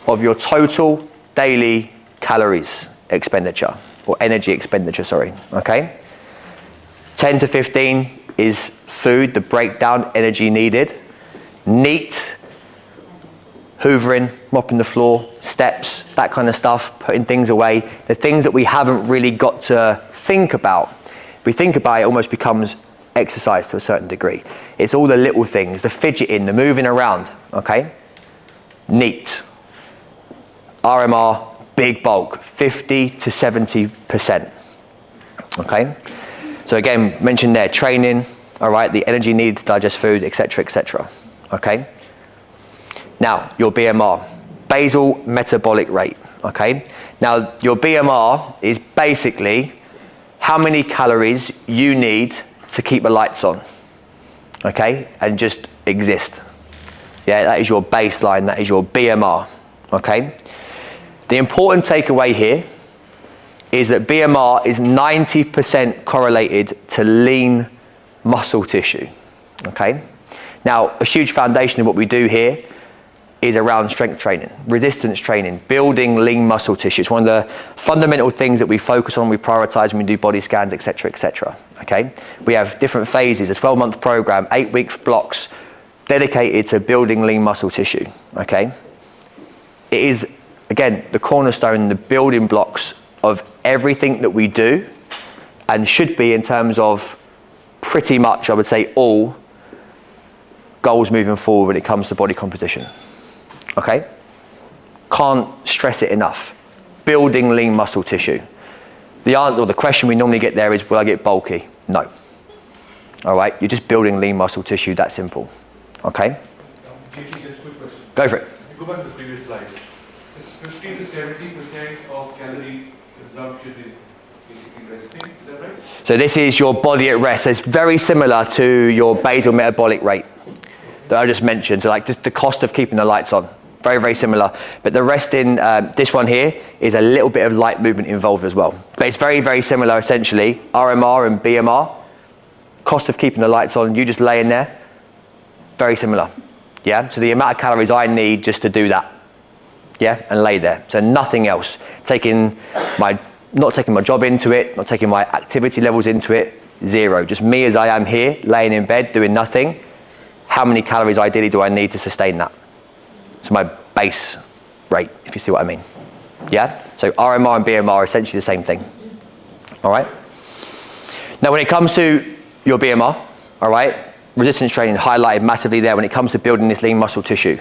of your total daily calories expenditure, or energy expenditure, sorry, okay? 10 to 15 is food, the breakdown, energy needed. NEAT, hoovering, mopping the floor, steps, that kind of stuff, putting things away, the things that we haven't really got to think about. If we think about it, it almost becomes exercise to a certain degree. It's all the little things, the fidgeting, the moving around, okay? NEAT. RMR, big bulk, 50 to 70%, okay? So again, mentioned there, training, all right, the energy needed to digest food, etc., okay? Now, your BMR, basal metabolic rate, okay? Now, your BMR is basically how many calories you need to keep the lights on, okay? And just exist. Yeah, that is your baseline, that is your BMR, okay? The important takeaway here is that BMR is 90% correlated to lean muscle tissue, okay? Now, a huge foundation of what we do here is around strength training, resistance training, building lean muscle tissue. It's one of the fundamental things that we focus on, we prioritize when we do body scans, etc., okay? We have different phases, a 12-month program, 8-week blocks dedicated to building lean muscle tissue, okay? It is, again, the cornerstone, the building blocks of everything that we do, and should be in terms of pretty much, I would say, all goals moving forward when it comes to body composition. Okay? Can't stress it enough. Building lean muscle tissue. The answer, or the question we normally get there is, will I get bulky? No. All right? You're just building lean muscle tissue, that simple. Okay? Just a quick question. Go for it. Go back to the previous slide. 50 to 70% of calorie consumption is basically resting, is that right? So this is your body at rest. It's very similar to your basal metabolic rate. that I just mentioned. So like just the cost of keeping the lights on. Very, very similar. But the rest in this one here is a little bit of light movement involved as well. But it's very, very similar essentially. RMR and BMR, cost of keeping the lights on, you just laying there, very similar. Yeah, so the amount of calories I need just to do that. Yeah, and lay there. So nothing else. Not taking my job into it, not taking my activity levels into it, zero. Just me as I am here, laying in bed, doing nothing. How many calories ideally do I need to sustain that? So my base rate, if you see what I mean. Yeah? So RMR and BMR are essentially the same thing. All right? Now when it comes to your BMR, all right, resistance training highlighted massively there when it comes to building this lean muscle tissue.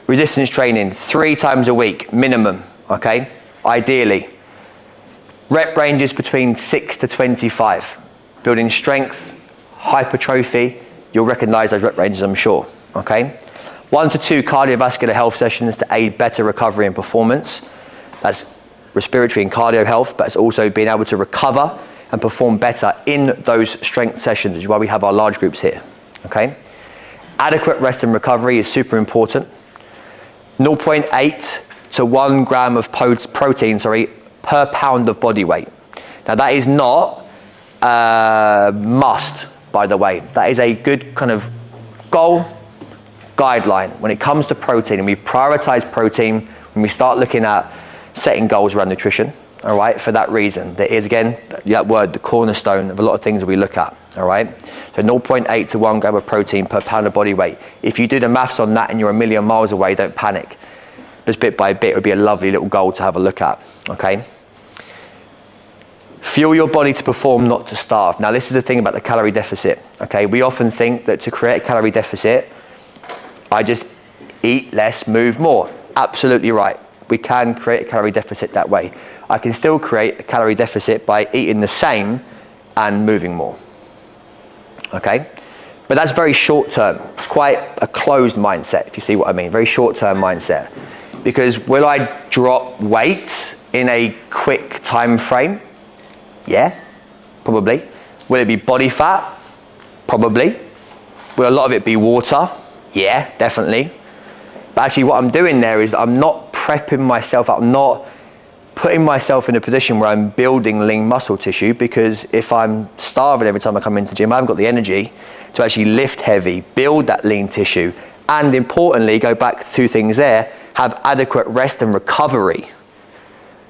Resistance training 3 times a week, minimum, okay? Ideally. Rep ranges between 6 to 25. Building strength, hypertrophy, you'll recognize those rep ranges, I'm sure, okay? 1 to 2 cardiovascular health sessions to aid better recovery and performance. That's respiratory and cardio health, but it's also being able to recover and perform better in those strength sessions, which is why we have our large groups here, okay? Adequate rest and recovery is super important. 0.8 to 1 gram of protein, per pound of body weight. Now that is not a must, by the way. That is a good kind of goal, guideline when it comes to protein, and we prioritize protein when we start looking at setting goals around nutrition, all right, for that reason. That is, again, that word, the cornerstone of a lot of things that we look at, all right? So 0.8 to 1 gram of protein per pound of body weight. If you do the maths on that and you're a million miles away, don't panic. Just bit by bit, it would be a lovely little goal to have a look at, okay? Fuel your body to perform, not to starve. Now, this is the thing about the calorie deficit, okay? We often think that to create a calorie deficit, I just eat less, move more. Absolutely right. We can create a calorie deficit that way. I can still create a calorie deficit by eating the same and moving more, okay? But that's very short term. It's quite a closed mindset, if you see what I mean. Very short term mindset. Because will I drop weight in a quick time frame? Yeah, probably. Will it be body fat? Probably. Will a lot of it be water? Yeah, definitely. But actually what I'm doing there is I'm not prepping myself up. I'm not putting myself in a position where I'm building lean muscle tissue, because if I'm starving every time I come into the gym, I haven't got the energy to actually lift heavy, build that lean tissue, and importantly, go back to 2 things there, have adequate rest and recovery.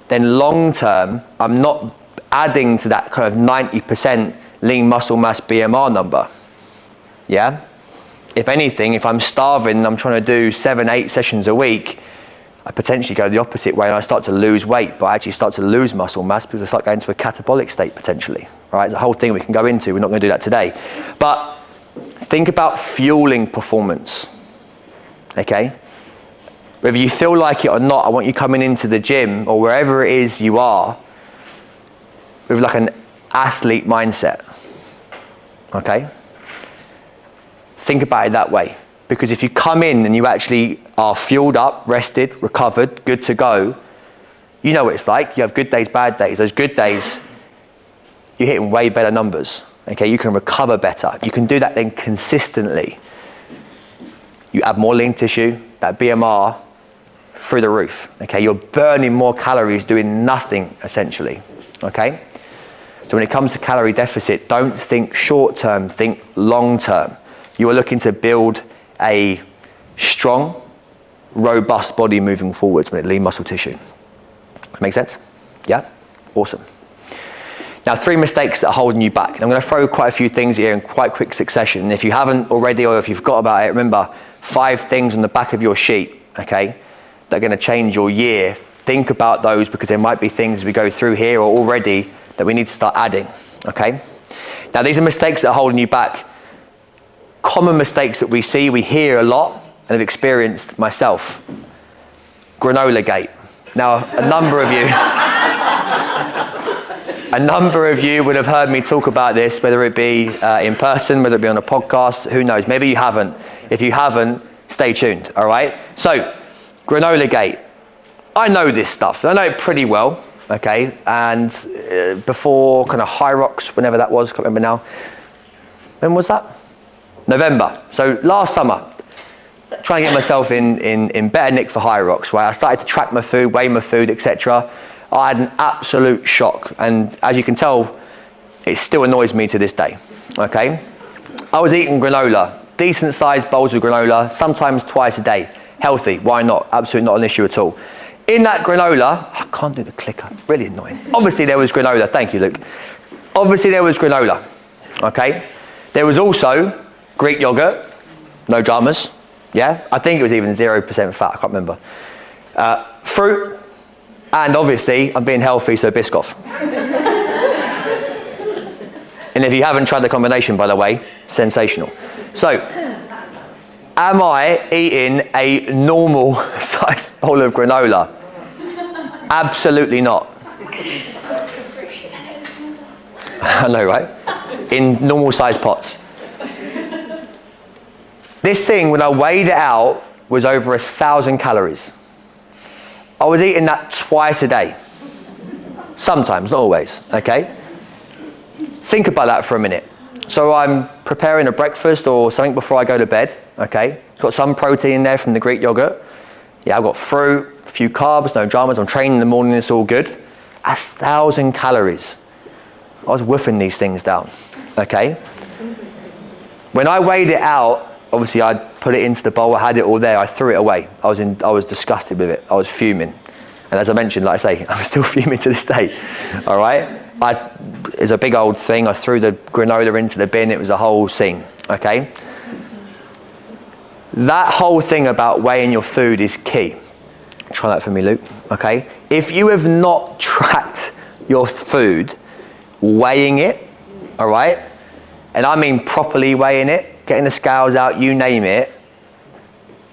Then long term, I'm not adding to that kind of 90% lean muscle mass BMR number. Yeah? If anything, if I'm starving and I'm trying to do 7, 8 sessions a week, I potentially go the opposite way and I start to lose weight, but I actually start to lose muscle mass because I start going into a catabolic state potentially. Right? It's a whole thing we can go into. We're not going to do that today. But think about fueling performance. Okay? Whether you feel like it or not, I want you coming into the gym or wherever it is you are with like an athlete mindset. Okay? Think about it that way. Because if you come in and you actually are fueled up, rested, recovered, good to go, you know what it's like. You have good days, bad days. Those good days, you're hitting way better numbers. Okay? You can recover better. You can do that then consistently. You add more lean tissue, that BMR, through the roof. Okay? You're burning more calories doing nothing, essentially. Okay? So when it comes to calorie deficit, don't think short term, think long term. You are looking to build a strong, robust body moving forwards with lean muscle tissue. Make sense? Yeah? Awesome. Now, 3 mistakes that are holding you back. And I'm going to throw quite a few things here in quite quick succession. And if you haven't already, or if you've forgot about it, remember 5 things on the back of your sheet, okay, that are going to change your year. Think about those, because there might be things we go through here or already that we need to start adding, okay? Now, these are mistakes that are holding you back. Common mistakes that we see, we hear a lot, and have experienced myself. Granola gate. Now, a number of you would have heard me talk about this, whether it be in person, whether it be on a podcast, who knows? Maybe you haven't. If you haven't, stay tuned, all right? So, granola gate. I know this stuff. I know it pretty well, okay? And before kind of High Rocks, whenever that was, can't remember now. When was that? November. So last summer, trying to get myself in better nick for high rocks, right? I started to track my food, weigh my food, etc. I had an absolute shock, and as you can tell, it still annoys me to this day, okay? I was eating granola, decent sized bowls of granola, sometimes twice a day. Healthy, why not? Absolutely not an issue at all. In that granola, I can't do the clicker, really annoying. Obviously there was granola, thank you, Luke. Obviously there was granola, okay? There was also Greek yogurt, no dramas, yeah? I think it was even 0% fat, I can't remember. Fruit, and obviously I'm being healthy, so Biscoff. And if you haven't tried the combination, by the way, sensational. So, am I eating a normal size bowl of granola? Absolutely not. I know, right? In normal size pots. This thing, when I weighed it out, was over 1,000 calories. I was eating that twice a day. Sometimes, not always, okay? Think about that for a minute. So I'm preparing a breakfast or something before I go to bed, okay? Got some protein in there from the Greek yogurt. Yeah, I've got fruit, a few carbs, no dramas. I'm training in the morning, it's all good. 1,000 calories. I was woofing these things down, okay? When I weighed it out, obviously I put it into the bowl, I had it all there, I threw it away. I was disgusted with it, I was fuming. And as I mentioned, like I say, I'm still fuming to this day, all right? It's a big old thing. I threw the granola into the bin. It was a whole scene, okay? That whole thing about weighing your food is key. Try that for me, Luke, okay? If you have not tracked your food, weighing it, all right? And I mean properly weighing it, getting the scales out, you name it,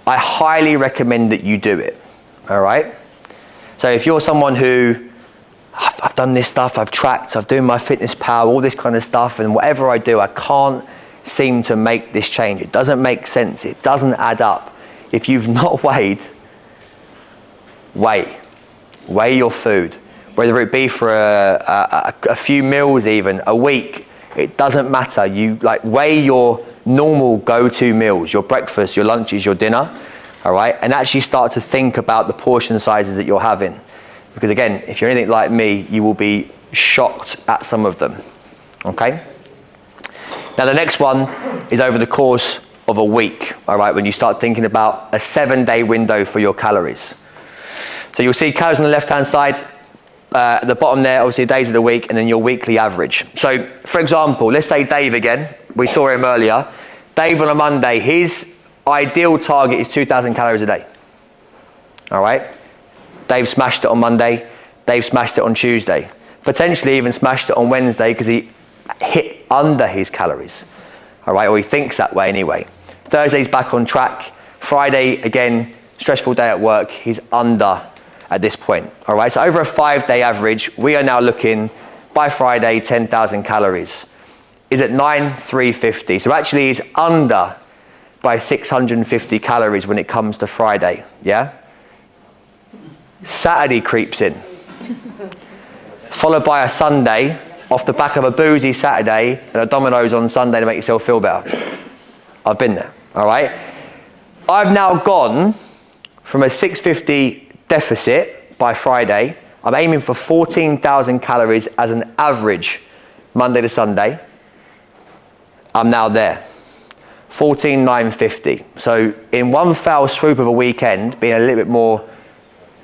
I highly recommend that you do it, all right? So if you're someone who, I've done this stuff, I've tracked, I've done my fitness power, all this kind of stuff, and whatever I do, I can't seem to make this change. It doesn't make sense. It doesn't add up. If you've not weighed, weigh your food, whether it be for a few meals even, a week, it doesn't matter. You weigh your normal go-to meals, your breakfast, your lunches, your dinner, all right? And actually start to think about the portion sizes that you're having. Because again, if you're anything like me, you will be shocked at some of them, okay? Now the next one is over the course of a week, all right, when you start thinking about a 7-day window for your calories. So you'll see calories on the left-hand side, at the bottom there, obviously days of the week, and then your weekly average. So for example, let's say Dave again, we saw him earlier. Dave on a Monday, his ideal target is 2,000 calories a day, all right? Dave smashed it on Monday, Dave smashed it on Tuesday. Potentially even smashed it on Wednesday because he hit under his calories, all right, or he thinks that way anyway. Thursday's back on track. Friday, again, stressful day at work, he's under at this point, all right? So over a 5-day average, we are now looking, by Friday, 10,000 calories. Is at 9,350, so actually he's under by 650 calories when it comes to Friday, yeah? Saturday creeps in, followed by a Sunday off the back of a boozy Saturday and a Domino's on Sunday to make yourself feel better. I've been there, all right? I've now gone from a 650 deficit by Friday. I'm aiming for 14,000 calories as an average Monday to Sunday. I'm now there. 14,950. So in one foul swoop of a weekend, being a little bit more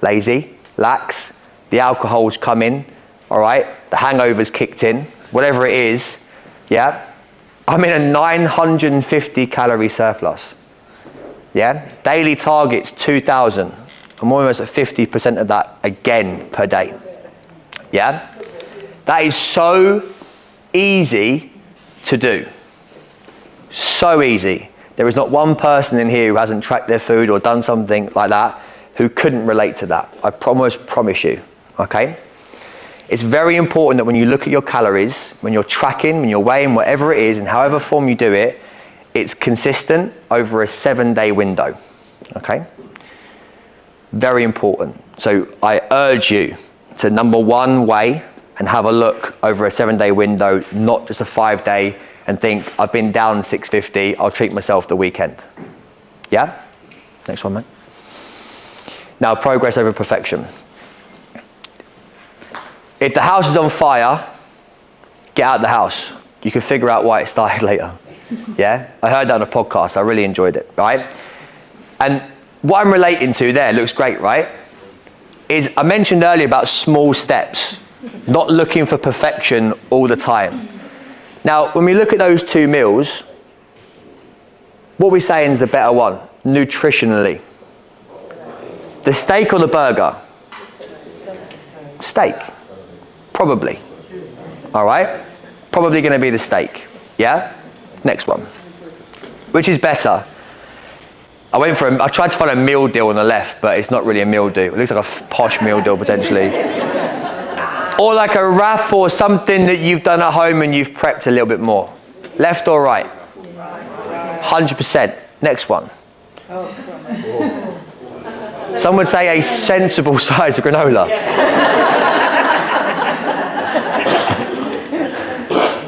lazy, lax, the alcohol's come in, all right, the hangover's kicked in, whatever it is, yeah, I'm in a 950 calorie surplus, yeah, daily target's 2,000, I'm almost at 50% of that again per day, yeah, that is so easy to do, so easy. There is not one person in here who hasn't tracked their food or done something like that who couldn't relate to that. I promise you, okay? It's very important that when you look at your calories, when you're tracking, when you're weighing, whatever it is, and however form you do it, it's consistent over a 7-day window, okay? Very important. So I urge you to, number one, weigh and have a look over a 7-day window, not just a 5-day, and think, I've been down 650, I'll treat myself the weekend. Yeah? Next one, mate. Now, progress over perfection. If the house is on fire, get out of the house. You can figure out why it started later. Yeah? I heard that on a podcast. I really enjoyed it, right? And what I'm relating to there looks great, right? Is I mentioned earlier about small steps, not looking for perfection all the time. Now, when we look at those two meals, what we're saying is the better one, nutritionally. The steak or the burger? Steak. Probably. All right? Probably going to be the steak. Yeah? Next one. Which is better? I tried to find a meal deal on the left, but it's not really a meal deal. It looks like a posh meal deal, potentially. Or like a wrap or something that you've done at home and you've prepped a little bit more. Left or right? 100%. Next one. Some would say a sensible size of granola.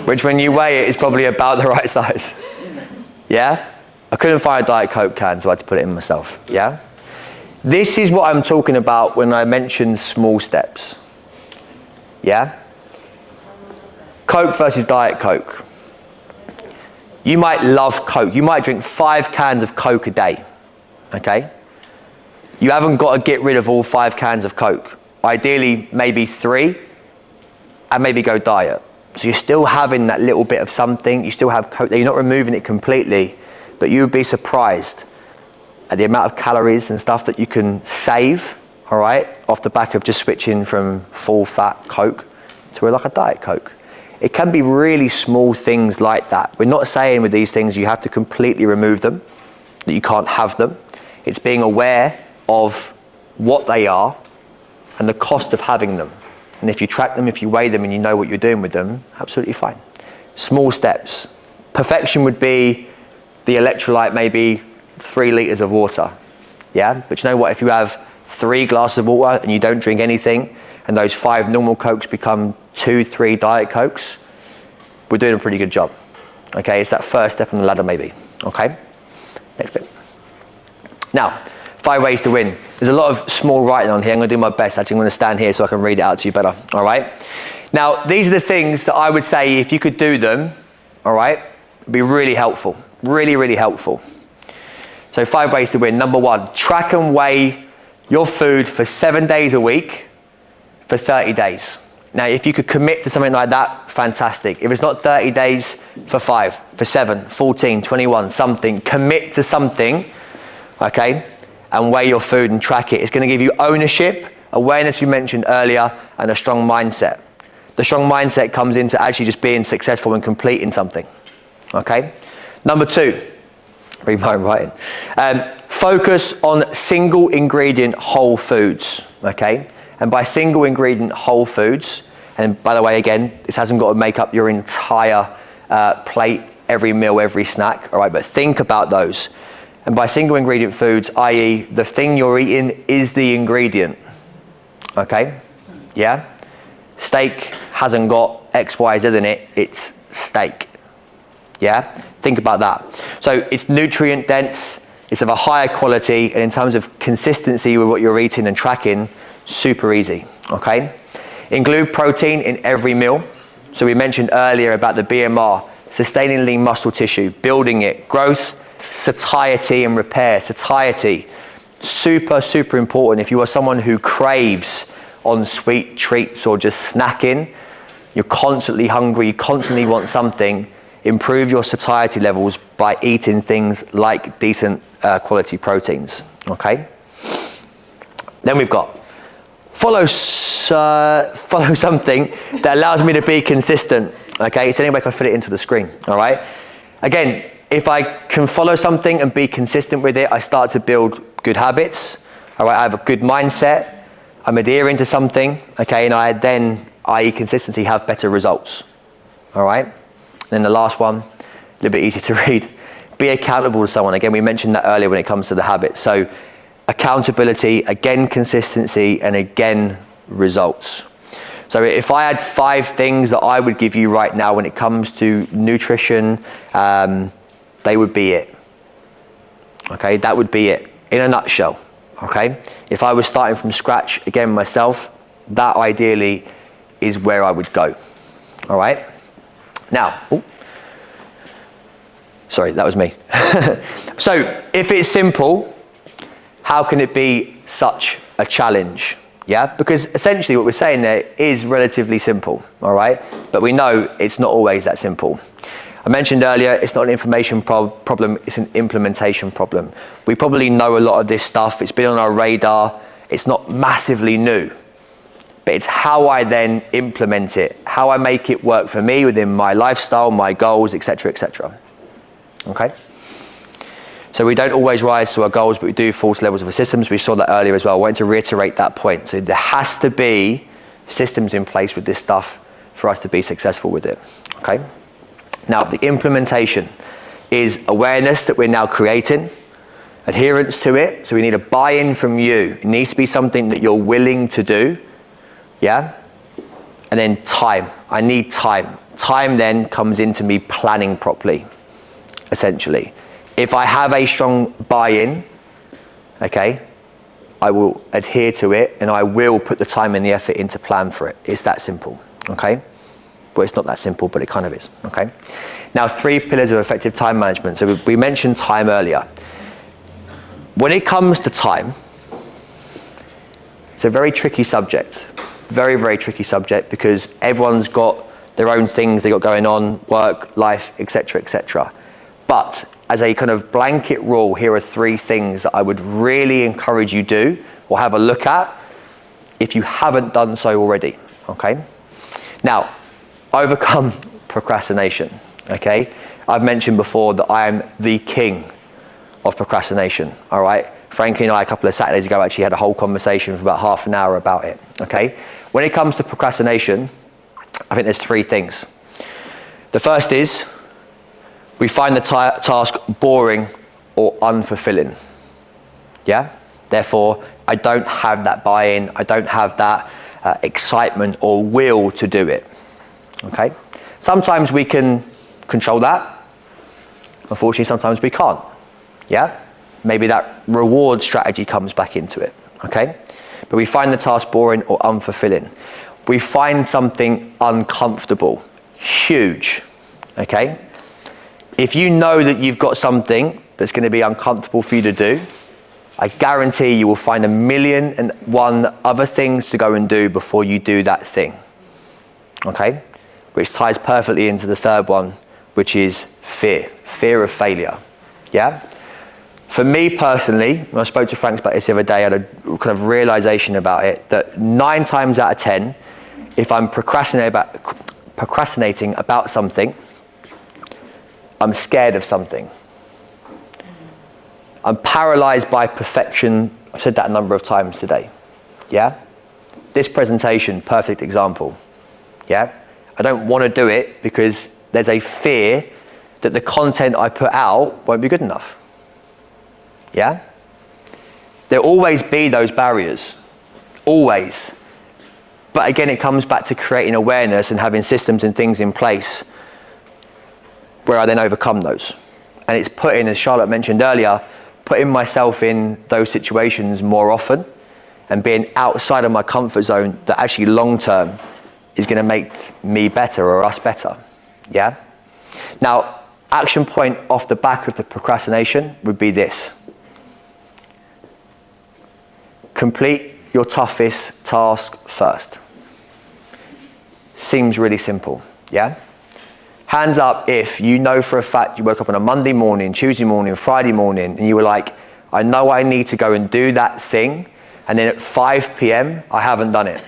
Which when you weigh it is probably about the right size. Yeah? I couldn't find a Diet Coke can, so I had to put it in myself. Yeah? This is what I'm talking about when I mention small steps. Yeah? Coke versus Diet Coke. You might love Coke. You might drink 5 cans of Coke a day. Okay? You haven't got to get rid of all 5 cans of Coke. Ideally, maybe 3, and maybe go diet. So you're still having that little bit of something. You still have Coke there. You're not removing it completely, but you would be surprised at the amount of calories and stuff that you can save, all right, off the back of just switching from full fat Coke to like a Diet Coke. It can be really small things like that. We're not saying with these things you have to completely remove them, that you can't have them. It's being aware of what they are and the cost of having them. And if you track them, if you weigh them and you know what you're doing with them, absolutely fine. Small steps. Perfection would be the electrolyte, maybe 3 litres of water. Yeah? But you know what? If you have 3 glasses of water and you don't drink anything, and those 5 normal Cokes become 2, 3 Diet Cokes, we're doing a pretty good job. Okay? It's that first step on the ladder, maybe. Okay? Next bit. Now, 5 ways to win. There's a lot of small writing on here. I'm going to do my best. Actually, I'm going to stand here so I can read it out to you better. All right? Now, these are the things that I would say if you could do them, all right, it'd be really helpful. Really, really helpful. So 5 ways to win. Number 1, track and weigh your food for 7 days a week for 30 days. Now, if you could commit to something like that, fantastic. If it's not 30 days, for 5, for 7, 14, 21, something. Commit to something, okay, and weigh your food and track it. It's going to give you ownership, awareness we mentioned earlier, and a strong mindset. The strong mindset comes into actually just being successful and completing something, okay? Number 2, read my writing. Focus on single ingredient whole foods, okay? And by single ingredient whole foods, and by the way, again, this hasn't got to make up your entire plate, every meal, every snack, all right? But think about those. And by single ingredient foods, i.e. the thing you're eating is the ingredient, okay? Yeah? Steak hasn't got X, Y, Z in it, it's steak. Yeah? Think about that. So it's nutrient dense, it's of a higher quality, and in terms of consistency with what you're eating and tracking, super easy, okay? Include protein in every meal. So we mentioned earlier about the BMR, sustaining lean muscle tissue, building it, growth, satiety and repair. Satiety, super, super important. If you are someone who craves on sweet treats or just snacking, you're constantly hungry, you constantly want something, improve your satiety levels by eating things like decent quality proteins, okay? Then we've got follow something that allows me to be consistent, okay? So anyway, I can fit it into the screen, all right? Again, if I can follow something and be consistent with it, I start to build good habits, all right? I have a good mindset, I'm adhering to something, okay? And I then, i.e. consistency, have better results, all right? And then the last one, a little bit easier to read, be accountable to someone. Again, we mentioned that earlier when it comes to the habits. So accountability, again, consistency, and again, results. So if I had 5 things that I would give you right now when it comes to nutrition, they would be it. Okay, that would be it. in a nutshell, okay? If I was starting from scratch again myself, that ideally is where I would go, all right? Now, sorry, that was me. So if it's simple, how can it be such a challenge? Yeah, because essentially what we're saying there is relatively simple, all right? But we know it's not always that simple. I mentioned earlier, it's not an information problem, it's an implementation problem. We probably know a lot of this stuff, it's been on our radar, it's not massively new. But it's how I then implement it, how I make it work for me within my lifestyle, my goals, etc., etc. Okay? So we don't always rise to our goals, but we do fall to levels of our systems. We saw that earlier as well. I wanted to reiterate that point. So there has to be systems in place with this stuff for us to be successful with it. Okay? Now, the implementation is awareness that we're now creating, adherence to it. So we need a buy-in from you. It needs to be something that you're willing to do. Yeah? And then time. I need time. Time then comes into me planning properly, essentially. If I have a strong buy-in, okay, I will adhere to it and I will put the time and the effort into plan for it. It's that simple, okay? Well, it's not that simple, but it kind of is, okay? Now, 3 pillars of effective time management. So we mentioned time earlier. When it comes to time, it's a very tricky subject. Very, very tricky subject because everyone's got their own things they got going on, work, life, etc., etc. But as a kind of blanket rule, here are 3 things that I would really encourage you do or have a look at if you haven't done so already, okay? Now, overcome procrastination, okay? I've mentioned before that I am the king of procrastination, all right? Frankie and I, a couple of Saturdays ago, actually had a whole conversation for about half an hour about it, okay? When it comes to procrastination, I think there's 3 things. The first is, we find the task boring or unfulfilling. Yeah? Therefore, I don't have that buy-in, I don't have that excitement or will to do it. Okay? Sometimes we can control that. Unfortunately, sometimes we can't. Yeah? Maybe that reward strategy comes back into it. Okay? But we find the task boring or unfulfilling. We find something uncomfortable. Huge. Okay? If you know that you've got something that's going to be uncomfortable for you to do, I guarantee you will find 1,000,001 other things to go and do before you do that thing. Okay? Which ties perfectly into the 3rd one, which is fear. Fear of failure. Yeah? For me personally, when I spoke to Frank about this the other day, I had a kind of realization about it, that 9 times out of 10, if I'm procrastinating about something, I'm scared of something. I'm paralyzed by perfection. I've said that a number of times today. Yeah? This presentation, perfect example. Yeah? I don't want to do it because there's a fear that the content I put out won't be good enough. Yeah? There'll always be those barriers. Always. But again, it comes back to creating awareness and having systems and things in place where I then overcome those. And it's putting, as Charlotte mentioned earlier, putting myself in those situations more often and being outside of my comfort zone that actually long term is going to make me better or us better. Yeah? Now, action point off the back of the procrastination would be this. Complete your toughest task first. Seems really simple, yeah? Hands up if you know for a fact you woke up on a Monday morning, Tuesday morning, Friday morning, and you were like, I know I need to go and do that thing, and then at 5 p.m, I haven't done it.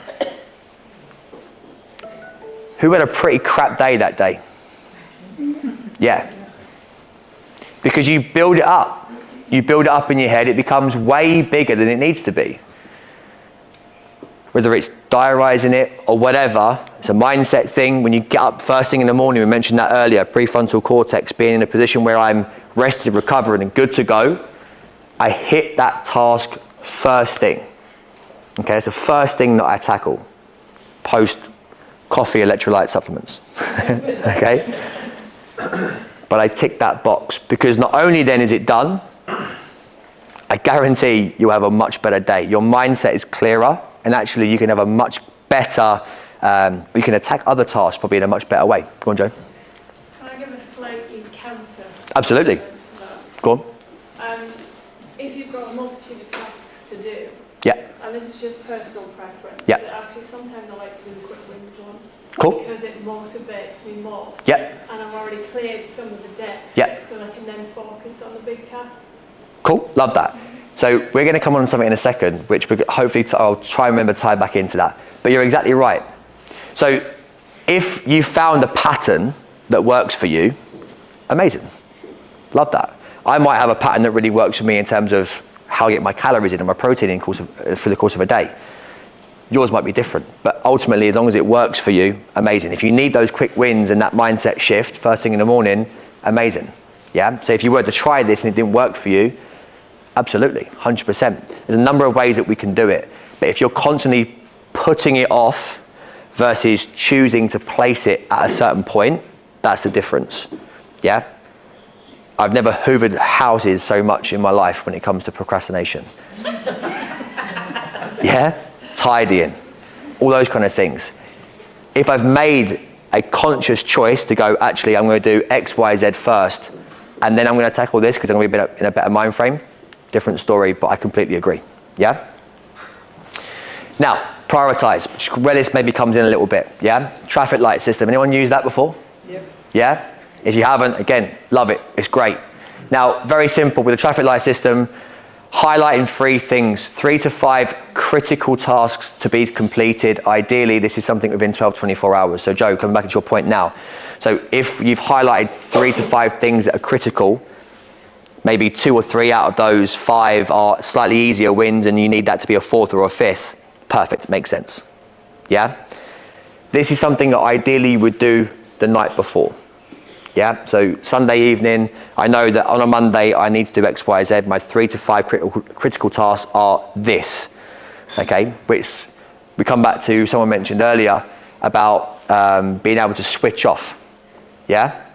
Who had a pretty crap day that day? Yeah. Because you build it up. You build it up in your head, it becomes way bigger than it needs to be. Whether it's diarising it or whatever, it's a mindset thing. When you get up first thing in the morning, we mentioned that earlier, prefrontal cortex being in a position where I'm rested, recovered and good to go, I hit that task first thing. Okay, it's the first thing that I tackle, post coffee electrolyte supplements. Okay? But I tick that box because not only then is it done, I guarantee you'll have a much better day. Your mindset is clearer, and actually you can have a much better, you can attack other tasks probably in a much better way. Go on, Joe. Can I give a slightly counter? Absolutely. To that? Go on. If you've got a multitude of tasks to do, Yeah. and this is just personal preference, Yeah. but actually sometimes I like to do the quick wins ones. Cool. Because it motivates me more. Yeah. And I've already cleared some of the decks. Yeah. So I can then focus on the big task. Cool, love that. So we're going to come on to something in a second, which hopefully I'll try and remember to tie back into that. But you're exactly right. So if you found a pattern that works for you, amazing. Love that. I might have a pattern that really works for me in terms of how I get my calories in and my protein in for the course of a day. Yours might be different, but ultimately, as long as it works for you, amazing. If you need those quick wins and that mindset shift first thing in the morning, amazing. Yeah. So if you were to try this and it didn't work for you, absolutely, 100%. There's a number of ways that we can do it, but if you're constantly putting it off versus choosing to place it at a certain point, that's the difference. Yeah. I've never hoovered houses so much in my life when it comes to procrastination. Yeah. Tidying, all those kind of things. If I've made a conscious choice to go, actually, I'm going to do X, Y, Z first, and then I'm going to tackle this because I'm going to be in a better mind frame, different story, but I completely agree. Yeah? Now, prioritize, which where this maybe comes in a little bit. Yeah? Traffic light system. Anyone used that before? Yep. Yeah? If you haven't, again, love it. It's great. Now, very simple with the traffic light system, highlighting 3 things, 3 to 5 critical tasks to be completed. Ideally, this is something within 12, 24 hours. So Joe, coming back to your point now. So if you've highlighted 3 to 5 things that are critical, maybe 2 or 3 out of those 5 are slightly easier wins and you need that to be a 4th or a 5th. Perfect, makes sense. Yeah? This is something that ideally you would do the night before. Yeah, so Sunday evening, I know that on a Monday I need to do X, Y, Z. My 3 to 5 critical tasks are this, okay? Which we come back to, someone mentioned earlier about being able to switch off, yeah?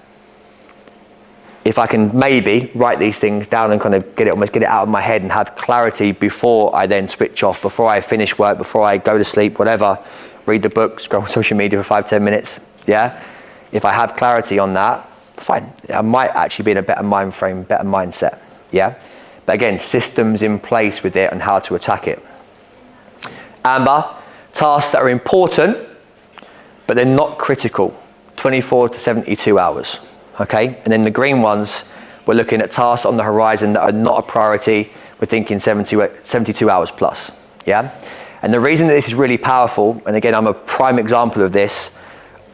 If I can maybe write these things down and kind of almost get it out of my head and have clarity before I then switch off, before I finish work, before I go to sleep, whatever, read the book, scroll on social media for 5-10 minutes, yeah? If I have clarity on that, fine. I might actually be in a better mind frame, better mindset, yeah? But again, systems in place with it and how to attack it. Amber, tasks that are important, but they're not critical, 24 to 72 hours, okay? And then the green ones, we're looking at tasks on the horizon that are not a priority. We're thinking 72 hours plus, yeah? And the reason that this is really powerful, and again, I'm a prime example of this,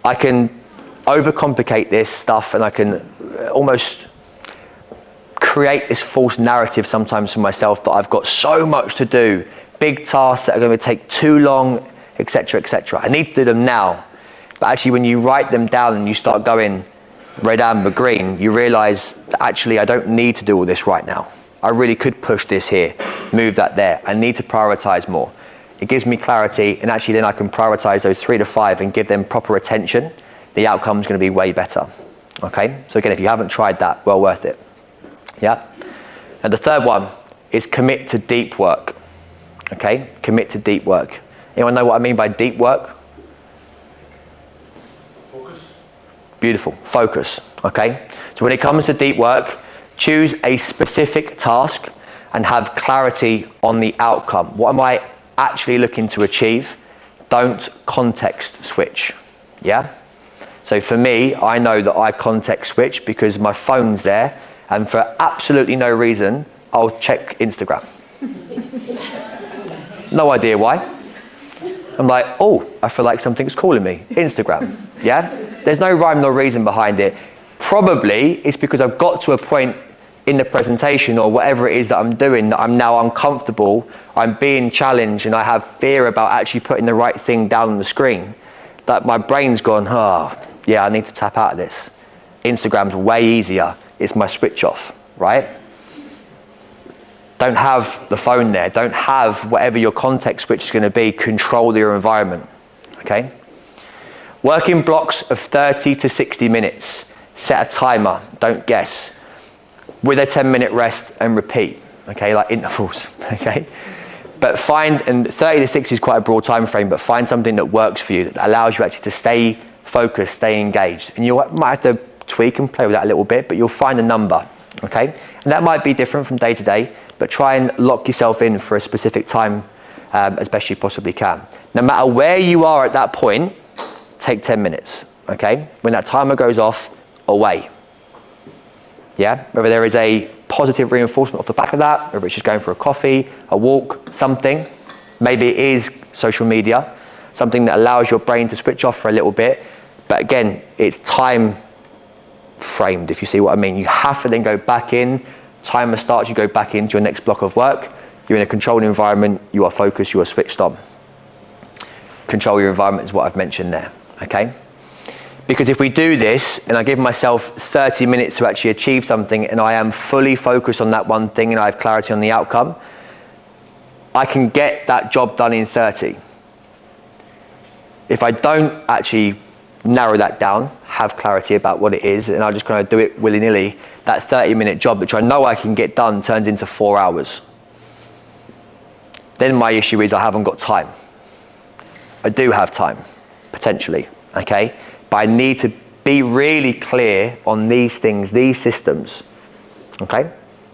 I can overcomplicate this stuff and I can almost create this false narrative sometimes for myself that I've got so much to do, big tasks that are going to take too long, etc., etc. I need to do them now. But actually when you write them down and you start going red, amber, green, you realize that actually I don't need to do all this right now. I really could push this here, move that there. I need to prioritize more. It gives me clarity, and actually then I can prioritize those 3 to 5 and give them proper attention. The outcome is going to be way better. Okay, so again, if you haven't tried that, well worth it. Yeah. And the third one is commit to deep work. Okay, commit to deep work. Anyone know what I mean by deep work? Focus. Beautiful, focus. Okay, so when it comes to deep work, choose a specific task and have clarity on the outcome. What am I actually looking to achieve? Don't context switch. Yeah. So for me, I know that I context switch because my phone's there, and for absolutely no reason, I'll check Instagram. No idea why. I'm like, oh, I feel like something's calling me. Instagram, yeah? There's no rhyme nor reason behind it. Probably it's because I've got to a point in the presentation or whatever it is that I'm doing that I'm now uncomfortable, I'm being challenged, and I have fear about actually putting the right thing down on the screen. That my brain's gone, oh, yeah, I need to tap out of this. Instagram's way easier. It's my switch off, right? Don't have the phone there. Don't have whatever your context switch is going to be. Control your environment, okay? Work in blocks of 30 to 60 minutes. Set a timer, don't guess. With a 10-minute rest and repeat, okay, like intervals, okay? But and 30 to 60 is quite a broad time frame, but find something that works for you, that allows you actually to stay focused, stay engaged. And you might have to tweak and play with that a little bit, but you'll find a number, okay? And that might be different from day to day, but try and lock yourself in for a specific time as best you possibly can. No matter where you are at that point, take 10 minutes, okay? When that timer goes off, away. Yeah, whether there is a positive reinforcement off the back of that, whether it's just going for a coffee, a walk, something. Maybe it is social media, something that allows your brain to switch off for a little bit. But again, it's time framed, if you see what I mean. You have to then go back in, timer starts, you go back into your next block of work. You're in a controlled environment, you are focused, you are switched on. Control your environment is what I've mentioned there, okay? Because if we do this, and I give myself 30 minutes to actually achieve something, and I am fully focused on that one thing, and I have clarity on the outcome, I can get that job done in 30. If I don't actually narrow that down, have clarity about what it is, and I just kind of do it willy-nilly, that 30-minute job, which I know I can get done, turns into 4 hours. Then my issue is I haven't got time. I do have time, potentially, okay? But I need to be really clear on these things, these systems, okay?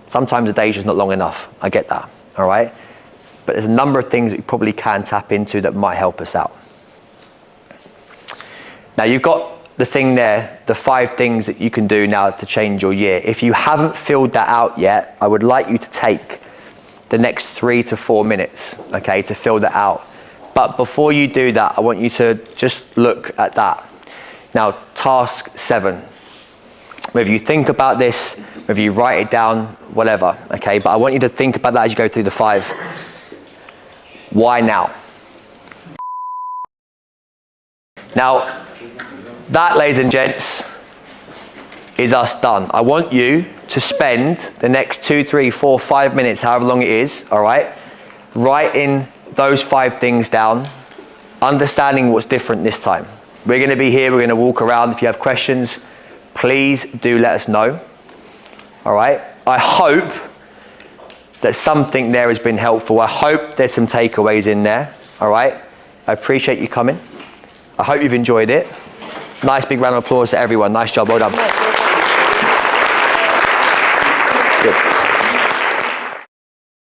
Sometimes a day is just not long enough. I get that, all right? But there's a number of things that you probably can tap into that might help us out. Now, you've got the thing there, the 5 things that you can do now to change your year. If you haven't filled that out yet, I would like you to take the next 3 to 4 minutes, okay, to fill that out. But before you do that, I want you to just look at that. Now, task 7. Whether you think about this, whether you write it down, whatever, okay? But I want you to think about that as you go through the 5. Why now? Now, that, ladies and gents, is us done. I want you to spend the next 2, 3, 4, 5 minutes, however long it is, all right? Writing those 5 things down, understanding what's different this time. We're going to be here, we're going to walk around. If you have questions, please do let us know. All right? I hope that something there has been helpful. I hope there's some takeaways in there. All right? I appreciate you coming. I hope you've enjoyed it. Nice big round of applause to everyone. Nice job. Well done.